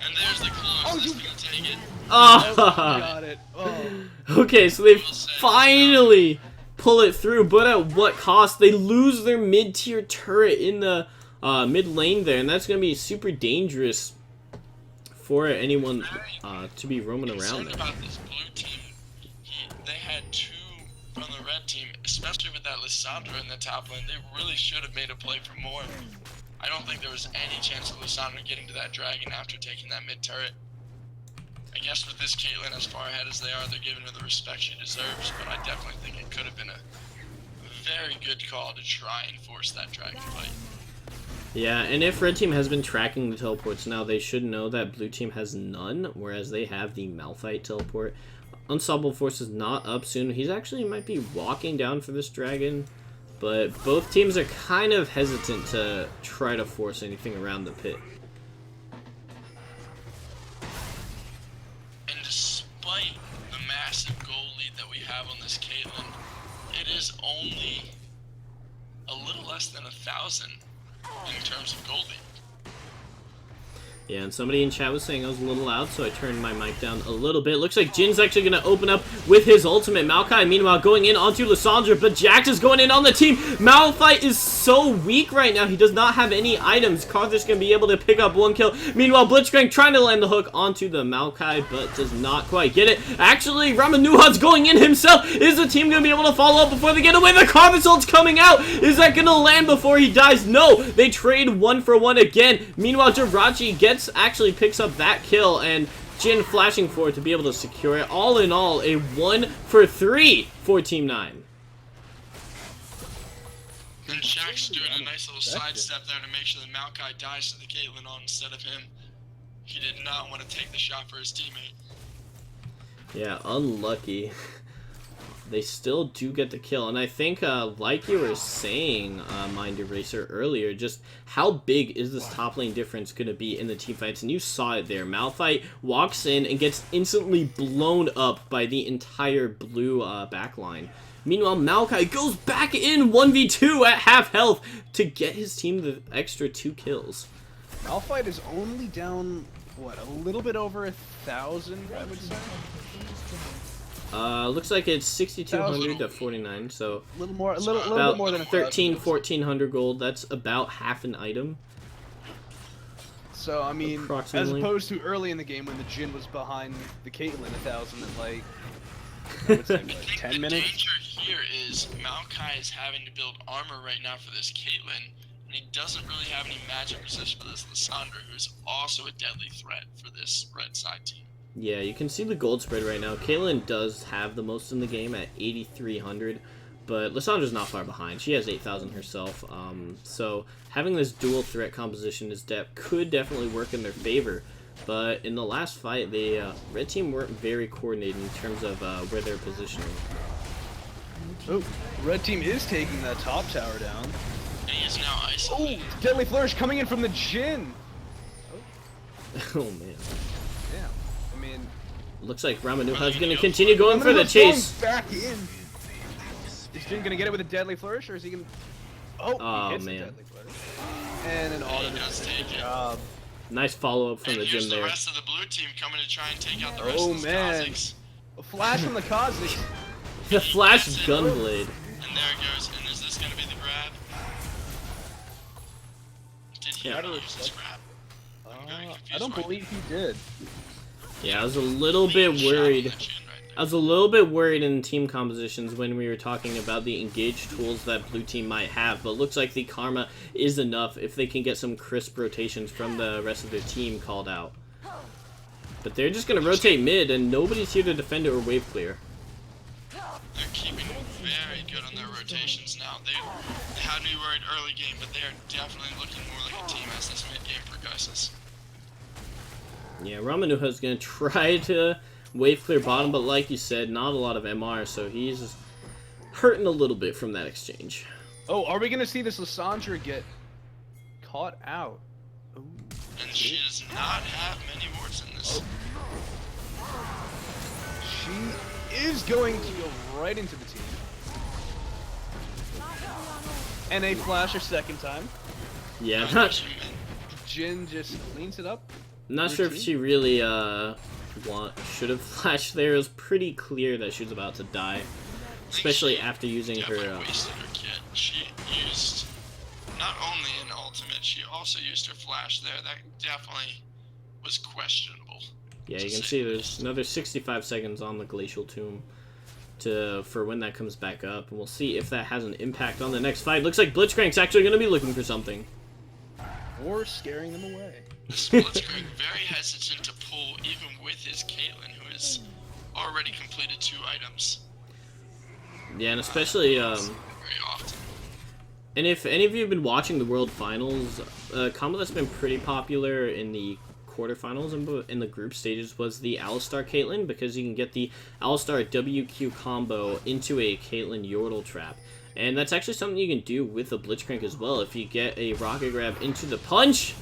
And there's the close that's gonna take it. Oh. Got it. Oh. Okay, so they finally pull it through, but at what cost? They lose their mid-tier turret in the mid lane there, and that's going to be super dangerous for anyone to be roaming around Concerned there. about this blue team. They had 2 from the red team, especially with that Lissandra in the top lane. They really should have made a play for more. I don't think there was any chance of Lissandra getting to that dragon after taking that mid turret. I guess with this Caitlyn as far ahead as they are, they're giving her the respect she deserves, but I definitely think it could have been a very good call to try and force that dragon fight. Yeah, and if red team has been tracking the teleports now, they should know that blue team has none, whereas they have the Malphite teleport. Unstoppable Force is not up soon. He's actually might be walking down for this dragon, but both teams are kind of hesitant to try to force anything around the pit. And despite the massive goal lead that we have on this Caitlyn, it is only a little less than 1,000 in terms of gold lead. Yeah, and somebody in chat was saying I was a little loud, so I turned my mic down a little bit. Looks like Jin's actually going to open up with his ultimate. Maokai, meanwhile, going in onto Lissandra, but Jax is going in on the team. Malphite is so weak right now. He does not have any items. Carthage going to be able to pick up 1 kill. Meanwhile, Blitzcrank trying to land the hook onto the Maokai, but does not quite get it. Actually, Ramanuja's going in himself. Is the team going to be able to follow up before they get away? The Carthage ult's coming out. Is that going to land before he dies? No. They trade 1 for 1 again. Meanwhile, Jirachi actually picks up that kill, and Jin flashing forward to be able to secure it. All in all, a 1 for 3 for Team 9. And Shaq's doing a nice little sidestep there to make sure that Maokai dies to the Caitlyn on instead of him. He did not want to take the shot for his teammate. Yeah, unlucky. They still do get the kill, and I think, like you were saying, Mind Eraser, earlier, just how big is this top lane difference going to be in the team fights, and you saw it there. Malphite walks in and gets instantly blown up by the entire blue backline. Meanwhile, Maokai goes back in 1v2 at half health to get his team the extra 2 kills. Malphite is only down, what, a little bit over 1,000, I would say? Looks like it's 6,200 to 49, so A little bit about more than 1,400 gold. That's about half an item. So, I mean, as Approximately. opposed to early in the game when the Jin was behind the Caitlyn 1,000 in, like, I would say, I like, think 10 the minutes? danger here is Maokai is having to build armor right now for this Caitlyn, and he doesn't really have any magic resist for this Lissandra, who's also a deadly threat for this red side team. Yeah, you can see the gold spread right now. Caitlyn does have the most in the game at 8,300, but Lissandra's not far behind. She has 8,000 herself, so having this dual threat composition could definitely work in their favor. But in the last fight, the red team weren't very coordinated in terms of where they're positioning. Oh, red team is taking that top tower down. And he is now Oh, isolated. Deadly Flourish coming in from the Jin! Oh man. Yeah, I mean... Looks like Ramanuja's going to continue going for the chase. Back in. Is Jin gonna get it with a Deadly Flourish, or is he gonna... Oh, he hits man. the Deadly Flourish. And an auto He does take it. job. Nice follow-up from And the here's gym the there. rest of the blue team coming to try and take out the rest Oh of the man, Kazakhs. a flash from the Kazakhs. The flash That's it. gunblade. And there it goes. And is this going to be the grab? Did he Yeah. use this grab? I'm very confused I don't why believe he did. Yeah, I was a little bit Clean shot on worried. the chin right there. I was a little bit worried in team compositions when we were talking about the engaged tools that blue team might have, but looks like the Karma is enough if they can get some crisp rotations from the rest of their team called out. But they're just going to rotate mid, and nobody's here to defend it or wave clear. They're keeping very good on their rotations now. They had me worried early game, but they are definitely looking more like a team as this mid game progresses. Yeah, Ramanuja's going to try to wave clear bottom, but like you said, not a lot of MR, so he's hurting a little bit from that exchange. Oh, are we gonna see this Lissandra get caught out? Ooh. And she does not have many wards in this. She is going to go right into the team. And a flash her second time. Yeah, Jin just cleans it up. not sure if she really should have flashed there. It was pretty clear that she was about to die, especially after using her. Definitely wasted her kit. She used not only an ultimate, she also used her flash there. That definitely was questionable. Yeah, you can see there's another 65 seconds on the Glacial Tomb for when that comes back up, and we'll see if that has an impact on the next fight. Looks like Blitzcrank's actually going to be looking for something. Or scaring them away. Blitzcrank very hesitant to pull, even with his Caitlyn, who has already completed 2 items. Yeah, and especially, Very often. and if any of you have been watching the World Finals, a combo that's been pretty popular in the quarterfinals and in the group stages was the Alistar Caitlyn, because you can get the Alistar WQ combo into a Caitlyn Yordle trap. And that's actually something you can do with the Blitzcrank as well. If you get a rocket grab into the punch,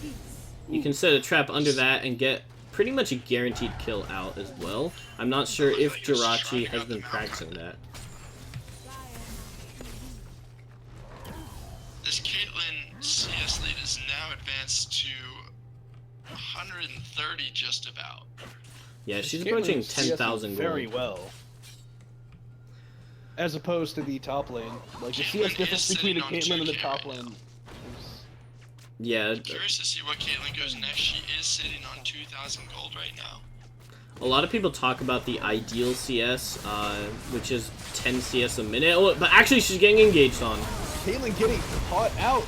you can set a trap under that and get pretty much a guaranteed kill out as well. I'm not sure if Jirachi has been practicing that. This Caitlyn CS lead is now advanced to 130 just about. Yeah, she's Caitlyn approaching CS 10,000 very gold. well. As opposed to the top lane. Like, the Caitlyn CS is difference between the sitting on Caitlyn and the 2K top right lane now. is... Yeah, Curious to see what Caitlyn goes next. She is sitting on 2,000 gold right now. a lot of people talk about the ideal CS, which is 10 CS a minute. Oh, but actually, she's getting engaged on. Caitlyn getting caught out.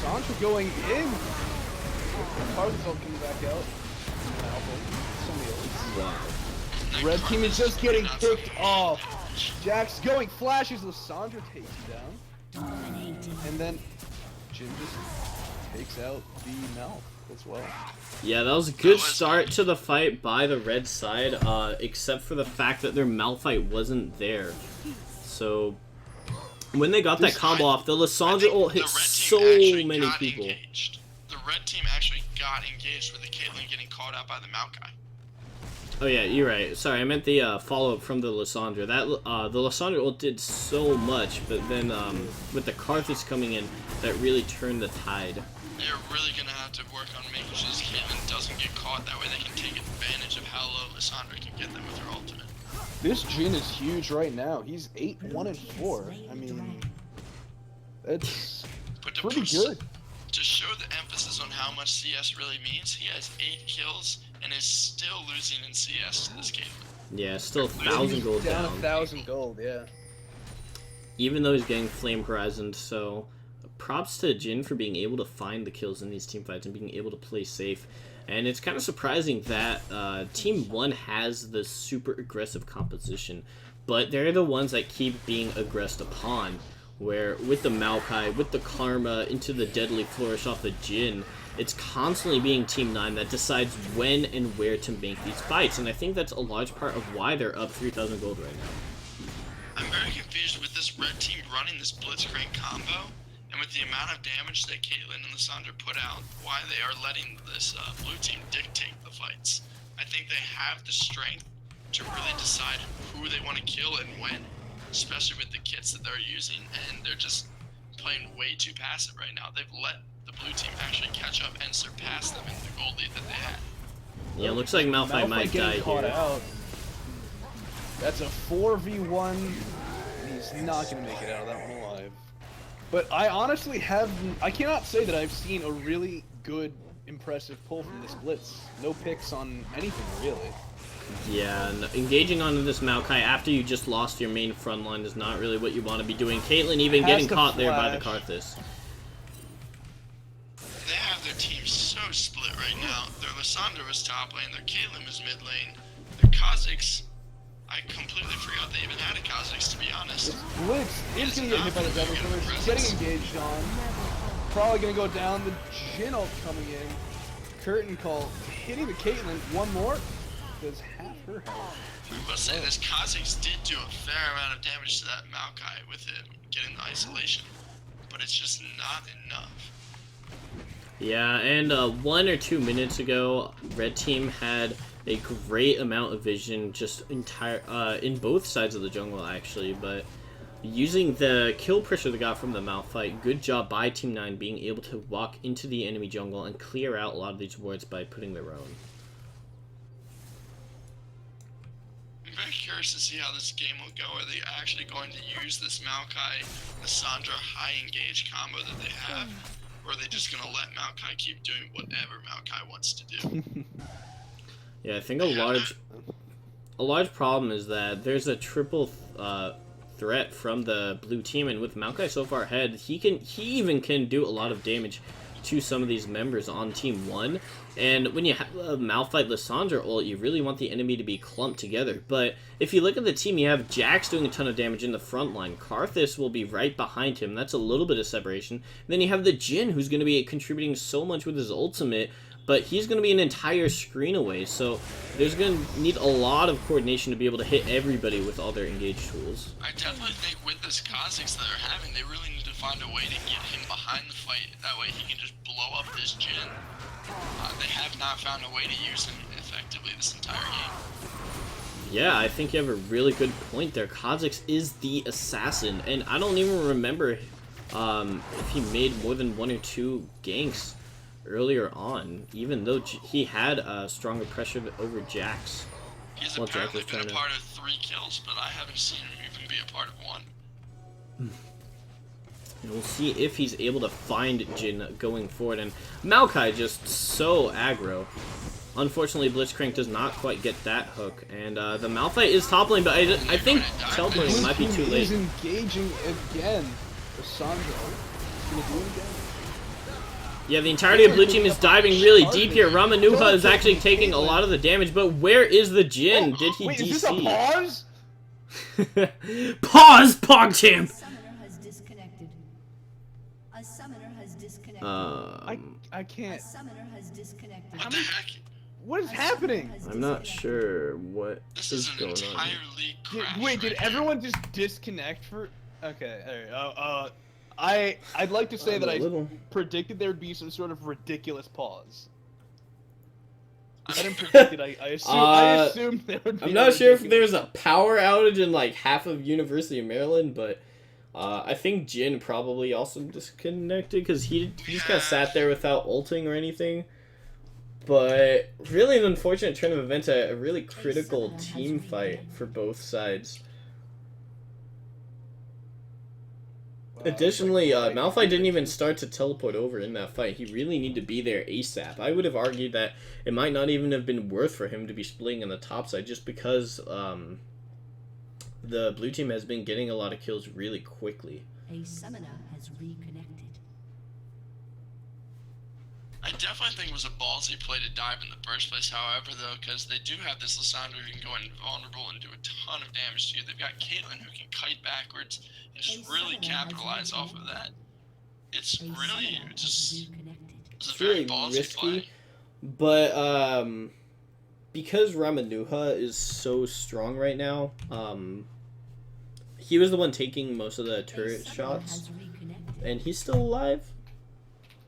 Sandra going in. Tarzan coming back out. Somebody else. Wow. Red team is just getting kicked off. Jax going, flashes, Lissandra takes you down. And then Jin just takes out the mouth as well. Yeah, that was a good start to the fight by the red side, except for the fact that their Malphite wasn't there. So, when they got that combo off, the I Lissandra think ult the hit red so team actually many got people. engaged. The red team actually got engaged with the Caitlyn getting called out by the Maokai. Oh yeah, you're right. Sorry, I meant the follow-up from the Lissandra. That the Lissandra ult did so much, but then with the Karthus coming in, that really turned the tide. They're really going to have to work on making sure this Caitlyn doesn't get caught. That way they can take advantage of how low Lissandra can get them with her ultimate. This Jin is huge right now. He's 8-1-4. I mean, that's But to pretty put- good. To show the emphasis on how much CS really means, he has 8 kills and is still losing in CS to this Caitlyn. Yeah, still 1,000 gold down. down. 1,000 gold, yeah. Even though he's getting Flame Horizon, so props to Jin for being able to find the kills in these teamfights and being able to play safe. And it's kind of surprising that Team 1 has the super aggressive composition, but they're the ones that keep being aggressed upon, where with the Maokai, with the Karma, into the Deadly Flourish off the Jin, it's constantly being Team 9 that decides when and where to make these fights, and I think that's a large part of why they're up 3,000 gold right now. I'm very confused with this red team running this Blitzcrank combo, and with the amount of damage that Caitlyn and Lissandra put out, why they are letting this blue team dictate the fights. I think they have the strength to really decide who they want to kill and when, especially with the kits that they're using, and they're just playing way too passive right now. They've let the blue team actually catch up and surpass them in the gold lead that they had. Yeah, looks like Malphite might die getting caught here. out. That's a 4v1. He's not going to make it out of that one alive. But I honestly I cannot say that I've seen a really good, impressive pull from this Blitz. No picks on anything, really. Yeah, and engaging onto this Maokai after you just lost your main front line is not really what you want to be doing. Caitlyn even getting caught there by the Karthus. They have their team so split right now. Their Lissandra was top lane, their Caitlyn was mid lane, their Kha'Zix, I completely forgot they even had a Kha'Zix, to be honest. Blitz is going to get hit by the Devil Killers. He's getting engaged on. Probably going to go down. The Jhin ult coming in. Curtain call hitting the Caitlyn. One more. Does half her health. I must say, this Kha'Zix did do a fair amount of damage to that Maokai with it getting the isolation. But it's just not enough. Yeah, and 1 or 2 minutes ago, Red Team had a great amount of vision, just in both sides of the jungle actually, but using the kill pressure they got from the Malphite, good job by Team 9 being able to walk into the enemy jungle and clear out a lot of these wards by putting their own. I'm very curious to see how this game will go. Are they actually going to use this Maokai, Lissandra high engage combo that they have? Or are they just going to let Maokai keep doing whatever Maokai wants to do? Yeah, I think a large problem is that there's a triple threat from the blue team, and with Maokai so far ahead, he even can do a lot of damage to some of these members on Team 1. And when you have a Malphite Lissandra ult, you really want the enemy to be clumped together. But if you look at the team, you have Jax doing a ton of damage in the front line. Karthus will be right behind him. That's a little bit of separation. And then you have the Jhin, who's going to be contributing so much with his ultimate, but he's going to be an entire screen away. So there's going to need a lot of coordination to be able to hit everybody with all their engaged tools. I definitely think with this Kha'Zix that they're having, they really need to find a way to get him behind the fight. That way he can just blow up this Jhin. They have not found a way to use him effectively this entire game. Yeah, I think you have a really good point there. Kha'Zix is the assassin, and I don't even remember if he made more than 1 or 2 ganks earlier on, even though he had stronger pressure over Jax. He's apparently been a part of 3 kills, but I haven't seen him even be a part of 1. And we'll see if he's able to find Jhin going forward. And Maokai just so aggro. Unfortunately, Blitzcrank does not quite get that hook. And the Malphite is top lane, but I think teleporting might be too late. He's engaging again. Lissandra. He's going to do it again. Yeah, the entirety of blue team is diving really deep here. Ramanuja is actually taking a lot of the damage, but where is the Jhin? Did he Wait, DC? Is this a pause? Pause, PogChamp! A summoner has disconnected. I can't. A summoner has disconnected. What the heck? What is happening? I'm not sure what This is is an going on. entirely crash. Wait, did right here. everyone just disconnect for? Okay, alright. I'd like to say that I predicted there would be some sort of ridiculous pause. I didn't predict it. I assumed there would be. I'm not sure if there's a power outage in like half of University of Maryland, but I think Jhin probably also disconnected because he just kind of sat there without ulting or anything. But really an unfortunate turn of events, a really critical team fight for both sides. Additionally, Malphite didn't even start to teleport over in that fight. He really needed to be there ASAP. I would have argued that it might not even have been worth for him to be splitting on the top side just because the blue team has been getting a lot of kills really quickly. A summoner has reconnected. I definitely think it was a ballsy play to dive in the first place, however, though, because they do have this Lissandra who can go invulnerable and do a ton of damage to you. They've got Caitlyn who can kite backwards and just really capitalize off of that. It's really just it's a very really ballsy risky, play. but because Ramanuja is so strong right now, he was the one taking most of the turret shots, and he's still alive.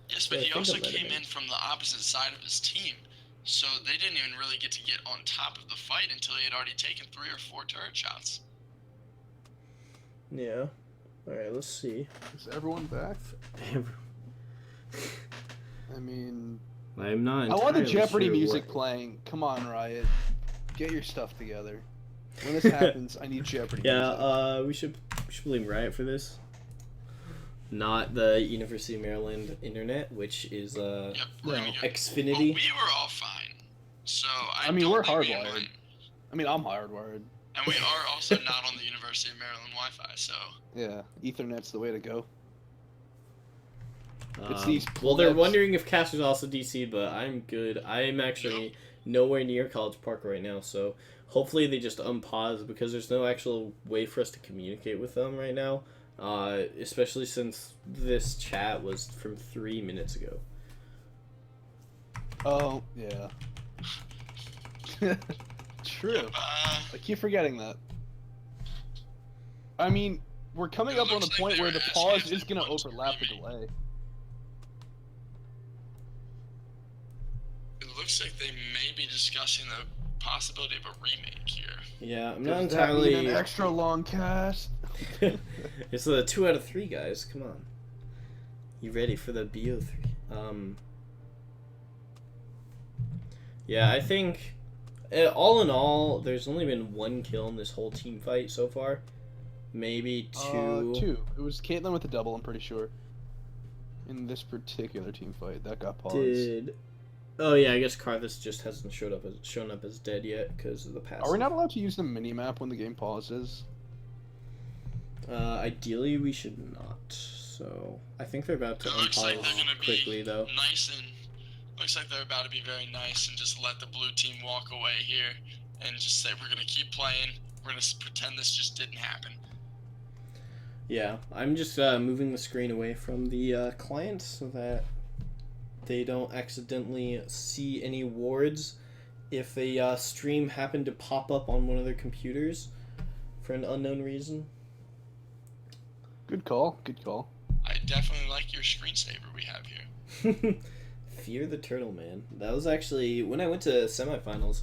Yes, but he also came in from the opposite side of his team, so they didn't even really get to get on top of the fight until he had already taken 3 or 4 turret shots. Yeah. Alright, let's see. Is everyone back? I mean, I'm not I want the entirely Jeopardy sure music what- playing. Come on, Riot. Get your stuff together. When this happens, I need Jeopardy music. Yeah, we should blame Riot for this. Not the University of Maryland internet, which is Yep, we're gonna go. Xfinity. Well, we were all fine. So I mean, don't we're think we can hardwired. blame. I mean, I'm hardwired. And we are also not on the University of Maryland Wi-Fi, so Yeah, Ethernet's the way to go. It's these well, they're plebs. wondering if Caster's also DC, but I'm good. I'm actually nowhere near College Park right now, so hopefully they just unpause because there's no actual way for us to communicate with them right now, especially since this chat was from 3 minutes ago. Oh, yeah. True. I keep forgetting that. I mean, we're coming It up on the looks like point they where were the asking pause if is they going to want to overlap the remake. delay. it looks like they may be discussing the possibility of a remake here. Yeah, I'm not Does that mean entirely. an extra long cast? It's a 2 out of 3, guys. Come on. You ready for the BO3? Yeah, I think all in all, there's only been 1 kill in this whole team fight so far. Maybe 2. 2. It was Caitlyn with the double, I'm pretty sure. In this particular team fight, that got paused. Oh yeah, I guess Karthus just hasn't shown up as dead yet because of the passive. Are we not allowed to use the minimap when the game pauses? Ideally, we should not. So I think they're about to It looks like unpause they're gonna be quickly, though. nice and looks like they're about to be very nice and just let the blue team walk away here and just say we're gonna keep playing. We're gonna pretend this just didn't happen. Yeah, I'm just moving the screen away from the client so that they don't accidentally see any wards if a stream happened to pop up on one of their computers for an unknown reason. Good call, good call. I definitely like your screensaver we have here. Fear the Turtle Man. That was actually when I went to semifinals.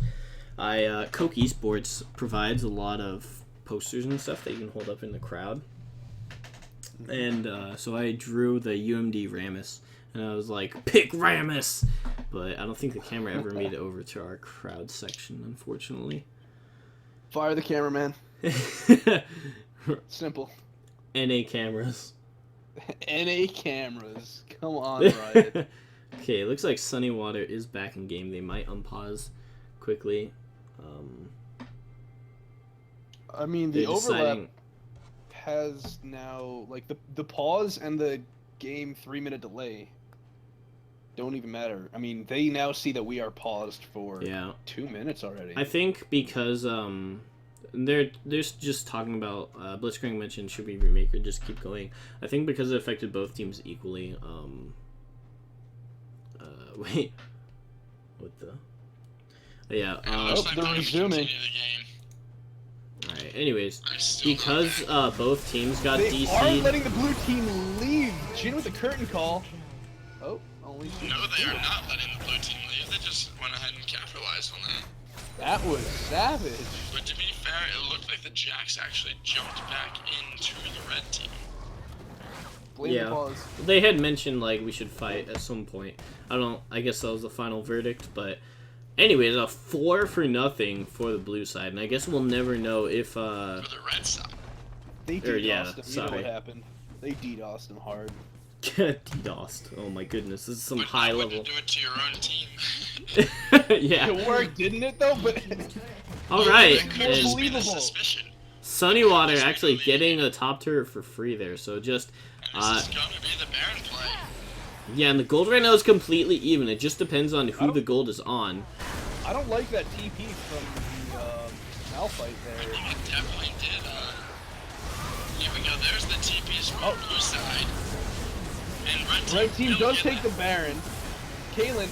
Coke Esports provides a lot of posters and stuff that you can hold up in the crowd, and so I drew the UMD Rammus, and I was like, "Pick Rammus," but I don't think the camera ever made it over to our crowd section, unfortunately. Fire the cameraman. Simple. NA cameras. NA cameras. Come on, Riot. Okay, it looks like Sunny Water is back in game. They might unpause quickly. I mean, the They're overlap deciding- has now, like, the pause and the game 3-minute delay don't even matter. I mean, they now see that we are paused for Yeah. 2 minutes already. I think because they're just talking about Blitzcrank mentioned should we remake or just keep going. I think because it affected both teams equally. Wait, what the? Yeah. It looks like they're they're gonna resuming. continue the game. All right. Anyways, I still don't because know. both teams got They DC'd. aren't letting the blue team leave. Jin with the curtain call. Oh, only Jin. No, they are not letting the blue team leave. They just went ahead and capitalized on that. That was savage. But to be fair, it looked like the Jacks actually jumped back into the red team. Blame Yeah. the pause. They had mentioned like we should fight at some point. I guess that was the final verdict, but anyways, a 4-0 for the blue side, and I guess we'll never know if For the red side. They Or, yeah, DDoSed him. You know sorry. what happened. They DDoSed him hard. DDoSed. Oh my goodness, this is some But high you level. wouldn't do it to your own team. Yeah. It worked, didn't it, though? But All right, That could and- just be the Unbelievable. suspicion. Sunny Water actually getting a top turret for free there. So just And this is gonna be the Baron play. yeah, and the gold right now is completely even. It just depends on who the gold is on. I don't like that TP from the Malphite I there. think it definitely did. Here we go. There's the TPs from blue side. And Red team will does get take it. the Baron. Kaylin,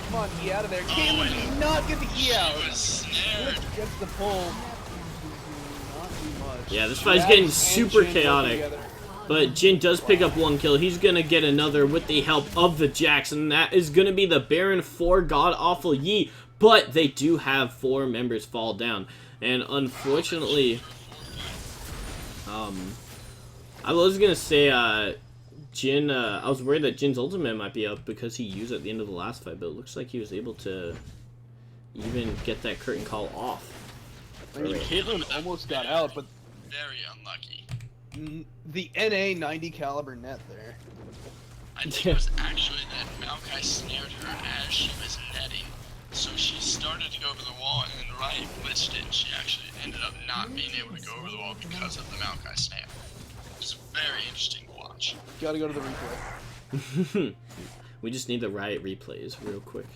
come on, E out of there. Kaylin and did not get the E She out. was snared. Gets the pull. Not too much. Yeah, this fight's Jax getting and super Jin go chaotic. together. But Jin does pick up 1 kill. He's gonna get another with the help of the Jax, and that is gonna be the Baron for God Awful Yi. But they do have 4 members fall down, and unfortunately, I was gonna say Jin, I was worried that Jin's ultimate might be up because he used it at the end of the last fight, but it looks like he was able to even get that curtain call off. I mean, Caitlyn almost got out, but Very unlucky. the NA 90 caliber net there. I think it was actually that Maokai snared her as she was netting. So she started to go over the wall, and then Riot glitched it, and she actually ended up not being able to go over the wall because of the Maokai snare. It's very interesting to watch. Gotta go to the replay. We just need the Riot replays real quick.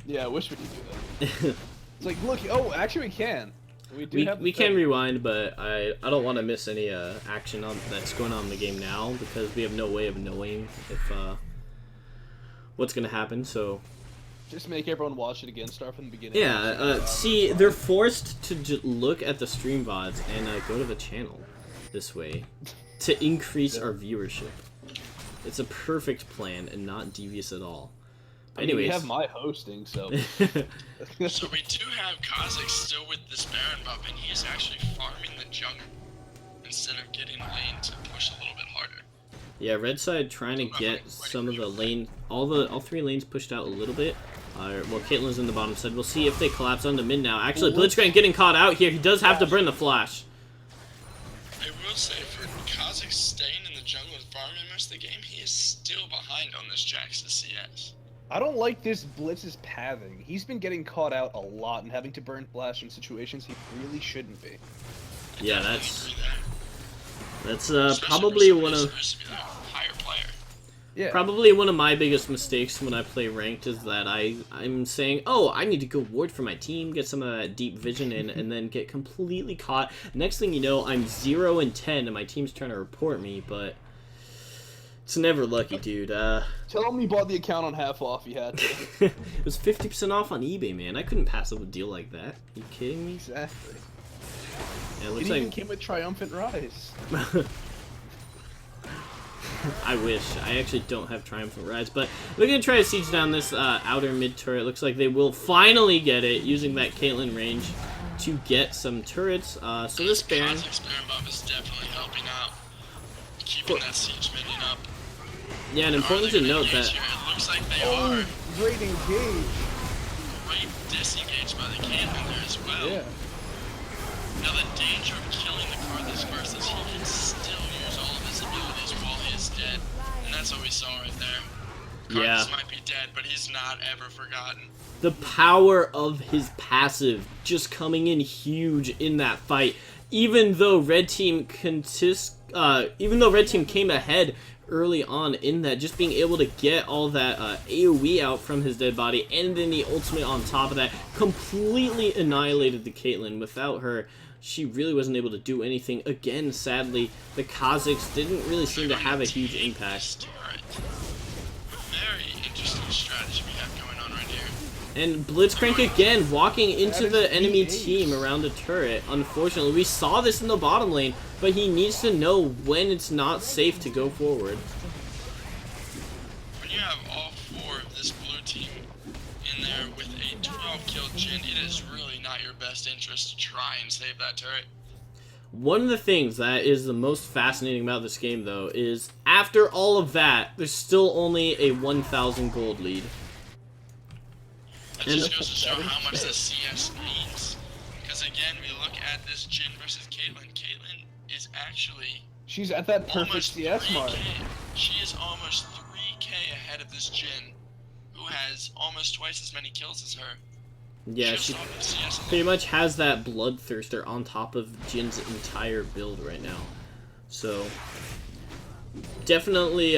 Yeah, I wish we could do that. It's like, look, oh, actually we can. We can rewind, but I don't want to miss any action that's going on in the game now because we have no way of knowing if what's gonna happen. So just make everyone watch it again, start from the beginning. yeah, see, they're forced to look at the stream VODs and go to the channel this way to increase our viewership. It's a perfect plan and not devious at all. Anyways, we have my hosting, so. So we do have Kha'Zix still with this Baron buff, and he is actually farming the jungle instead of getting lane to push a little bit harder. Yeah, red side trying to get some of the lane, all 3 lanes pushed out a little bit. Well, Caitlyn's in the bottom side. We'll see if they collapse on the mid now. Actually, Blitzcrank getting caught out here. He does have to burn the flash. I will say, for Kha'Zix staying in the jungle and farming most of the game, he is still behind on this Jax's CS. I don't like this Blitz's pathing. He's been getting caught out a lot and having to burn flash in situations he really shouldn't be. Yeah, that's Especially probably for one somebody of who's supposed to be the higher player. Yeah. probably one of my biggest mistakes when I play ranked is that I'm saying, oh, I need to go ward for my team, get some of that deep vision in, and then get completely caught. Next thing you know, I'm 0 and 10, and my team's trying to report me, but it's never lucky, dude. Tell him you bought the account on half off. You had to. It was 50% off on eBay, man. I couldn't pass up a deal like that. You kidding me? Exactly. Yeah, it It looks even like came with Triumphant Rise. I wish. I actually don't have Triumphant Rise, but we're gonna try to siege down this outer mid turret. Looks like they will finally get it using that Caitlyn range to get some turrets. So this Baron. Kha'Zix Baron buff is definitely helping out, keeping that siege minion up. Yeah, and important to note that. Here? It looks like they are. Great engage. Great disengaged by the Caitlyn there as well. Yeah. Now the danger of killing the Karthus first is he can still use all of his abilities while he is dead. And that's what we saw right there. Yeah. Karthus might be dead, but he's not ever forgotten. The power of his passive just coming in huge in that fight. Even though Red Team came ahead early on in that, just being able to get all that AoE out from his dead body, and then the ultimate on top of that, completely annihilated the Caitlyn. Without her, she really wasn't able to do anything. Again, sadly, the Kha'Zix didn't really seem to have a huge impact. Very interesting strategy we have going on right here. And Blitzcrank again, walking into the enemy team around the turret. Unfortunately, we saw this in the bottom lane, but he needs to know when it's not safe to go forward. When you have all 4 of this blue team in there with a 12-kill Jhin, it is really not your best interest to try and save that turret. One of the things that is the most fascinating about this game, though, is after all of that, there's still only a 1,000 gold lead. That just goes to show how much the CS means. Because again, we look at this Jhin versus Caitlyn. Caitlyn is actually She's at that perfect almost CS mark. 3K. She is almost 3K ahead of this Jhin, who has almost twice as many kills as her. Yeah, Just she off of CS alone. pretty much has that Bloodthirster on top of Jin's entire build right now. So, definitely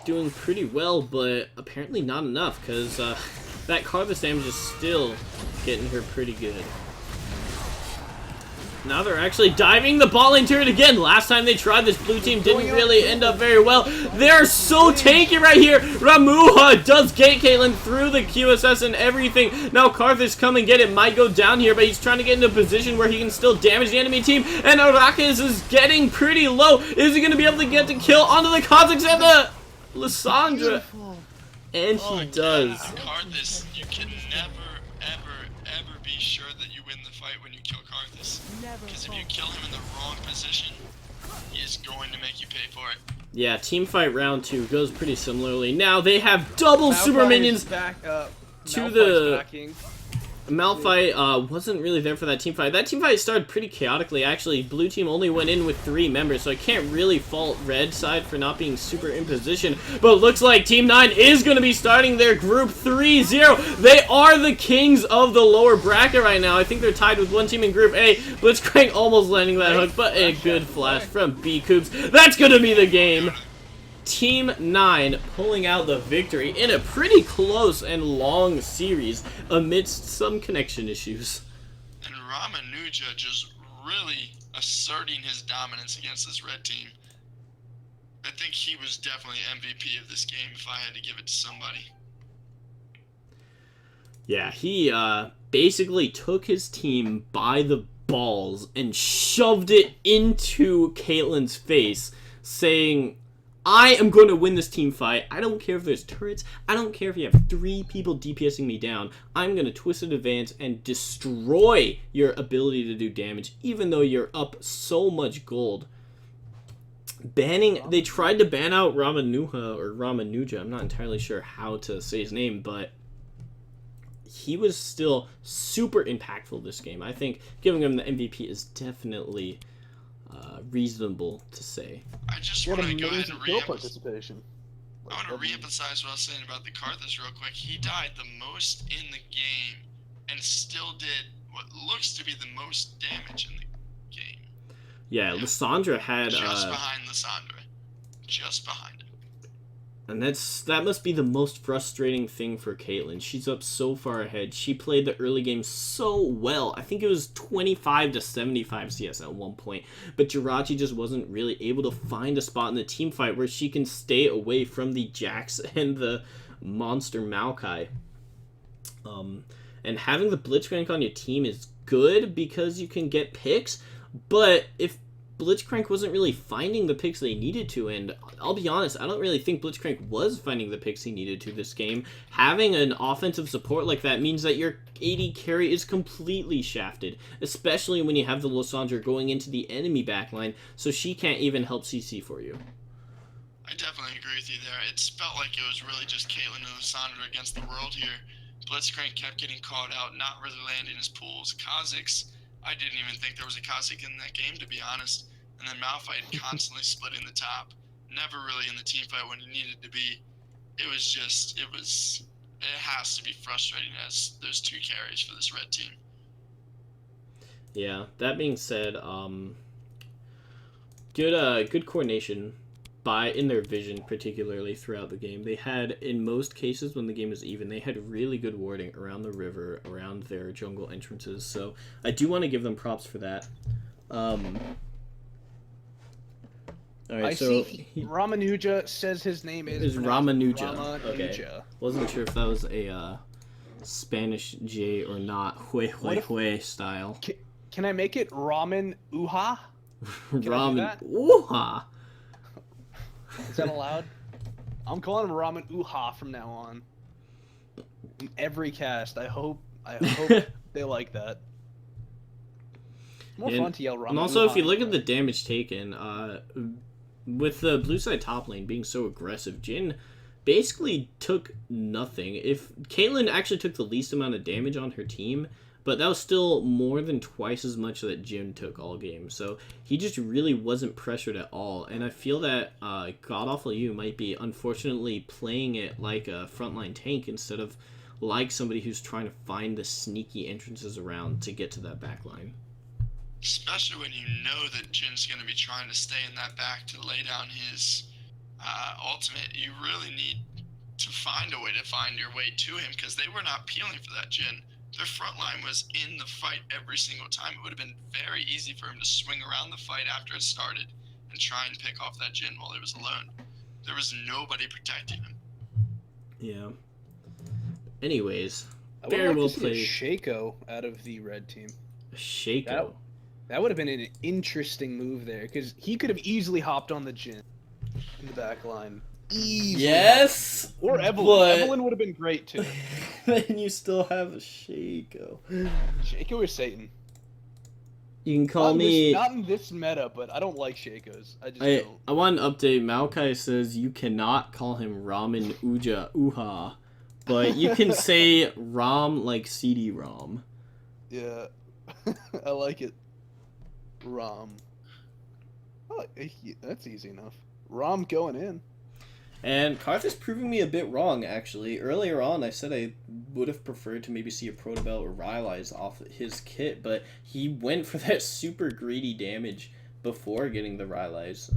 doing pretty well, but apparently not enough, because that Karthus damage is still getting her pretty good. Now they're actually diving the ball lane turret again. Last time they tried this, blue team didn't really end up very well. They're so tanky right here. Ramuha does get Caitlyn through the QSS and everything. Now Karthus come and get it. Might go down here, but he's trying to get into a position where he can still damage the enemy team. And Arrakis is getting pretty low. Is he going to be able to get the kill onto the Kha'Zix and the Lissandra? And he does. Karthus, you can never, ever be sure that you win the fight when you kill Karthus. Because if you kill him in the wrong position, he is going to make you pay for it. Yeah, team fight round 2 goes pretty similarly. Now they have double super minions back up. to the... Backing. Malphite wasn't really there for that team fight. That team fight started pretty chaotically, actually. Blue team only went in with 3 members, so I can't really fault red side for not being super in position. But it looks like Team 9 is going to be starting their group 3-0. They are the kings of the lower bracket right now. I think they're tied with one team in group A. Blitzcrank almost landing that hook, but a good flash from B-Coops. That's going to be the game. Team 9 pulling out the victory in a pretty close and long series amidst some connection issues. And Ramanuja just really asserting his dominance against this red team. I think he was definitely MVP of this game if I had to give it to somebody. Yeah, he basically took his team by the balls and shoved it into Caitlyn's face, saying, I am going to win this team fight. I don't care if there's turrets. I don't care if you have 3 people DPSing me down. I'm going to Twisted Advance and destroy your ability to do damage, even though you're up so much gold. They tried to ban out Ramanuja. I'm not entirely sure how to say his name, but he was still super impactful this game. I think giving him the MVP is definitely reasonable to say. I just want to go ahead and re-emphasize what I was saying about the Karthus real quick. He died the most in the game and still did what looks to be the most damage in the game. Yeah, Lissandra had just behind Lissandra. Just behind him. And that must be the most frustrating thing for Caitlyn. She's up so far ahead. She played the early game so well. I think it was 25 to 75 CS at one point. But Jirachi just wasn't really able to find a spot in the team fight where she can stay away from the Jax and the monster Maokai. And having the Blitzcrank on your team is good because you can get picks. But if Blitzcrank wasn't really finding the picks they needed to, and I'll be honest, I don't really think Blitzcrank was finding the picks he needed to this game. Having an offensive support like that means that your AD carry is completely shafted, especially when you have the Lissandra going into the enemy backline, so she can't even help CC for you. I definitely agree with you there. It felt like it was really just Caitlyn and Lissandra against the world here. Blitzcrank kept getting caught out, not really landing his pools. Kha'Zix, I didn't even think there was a Kha'Zix in that game, to be honest. And then Malphite constantly splitting the top. Never really in the team fight when he needed to be. It has to be frustrating as those 2 carries for this red team. Yeah, that being said, good coordination in their vision, particularly throughout the game. They had, in most cases when the game was even, they had really good warding around the river, around their jungle entrances, so I do want to give them props for that. Alright, so Ramanuja says his name is Ramanuja. Okay. Wasn't sure if that was a Spanish J or not. Hue style. Can I make it Ramen Uha? Ramen Uha. Is that allowed? I'm calling him Ramen Uha from now on. In every cast, I hope they like that. It's more fun to yell Ramen. And also, Uha if you look at the damage taken, with the blue side top lane being so aggressive, Jhin basically took nothing. If Caitlyn actually took the least amount of damage on her team, but that was still more than twice as much that Jhin took all game. So he just really wasn't pressured at all. And I feel that Godawful You might be unfortunately playing it like a frontline tank instead of like somebody who's trying to find the sneaky entrances around to get to that back line. Especially when you know that Jin's going to be trying to stay in that back to lay down his ultimate. You really need to find a way to find your way to him because they were not peeling for that Jhin. Their front line was in the fight every single time. It would have been very easy for him to swing around the fight after it started and try and pick off that Jhin while he was alone. There was nobody protecting him. Yeah. Anyways, I very would well like to see played. a Shaco out of the red team. Shaco. That would have been an interesting move there, because he could have easily hopped on the Jhin in the back line. Easily. Yes! Or Evelyn. but- Evelyn would have been great, too. Then you still have a Shaco. Shaco or Satan? You can call Not in me. not in this meta, but I don't like Shakos. I just I don't. I want an update. Maokai says you cannot call him Ramen Uja Uha, but you can say Rom like CD-ROM. Yeah, I like it. Rom. Oh, that's easy enough. Rom going in. And Karth is proving me a bit wrong, actually. Earlier on, I said I would have preferred to maybe see a Protobelt or Rylai's off his kit, but he went for that super greedy damage before getting the Rylai's.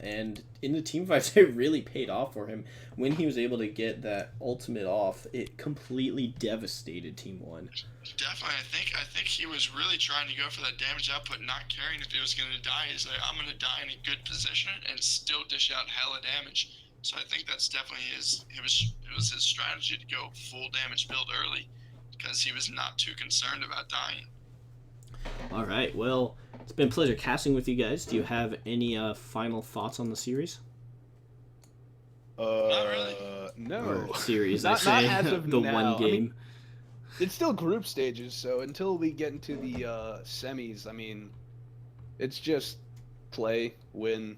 And in the team fights, it really paid off for him. When he was able to get that ultimate off, it completely devastated Team 1. Definitely, I think he was really trying to go for that damage output, not caring if he was going to die. He's like, I'm going to die in a good position and still dish out hella damage. So I think that's definitely it was his strategy to go full damage build early because he was not too concerned about dying. All right, well, it's been a pleasure casting with you guys. Do you have any final thoughts on the series? Not really. No. Or series, Not I say. as of The now. one I game. mean, it's still group stages, so until we get into the semis, I mean, it's just play, win,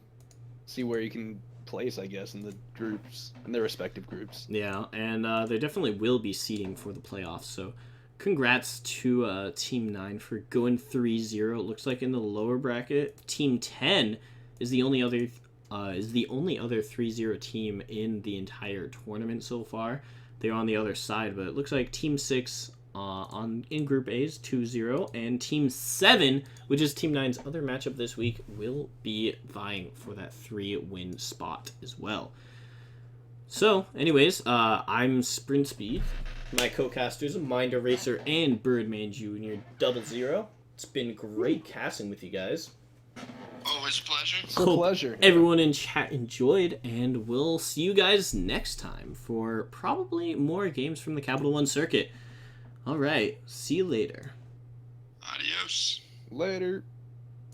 see where you can place, I guess, in the groups, in their respective groups. Yeah, and there definitely will be seeding for the playoffs, so congrats to Team 9 for going 3-0. It looks like in the lower bracket, Team 10 is the only other 3-0 team in the entire tournament so far. They're on the other side, but it looks like Team 6 in Group A is 2-0, and Team 7, which is Team 9's other matchup this week, will be vying for that 3-win spot as well. So, anyways, I'm Sprintspeed. My co-casters, Mind Eraser and Birdman Jr. 00. It's been great casting with you guys. Always a pleasure. It's a pleasure. Everyone in chat enjoyed, and we'll see you guys next time for probably more games from the Capital One circuit. All right, see you later. Adios. Later.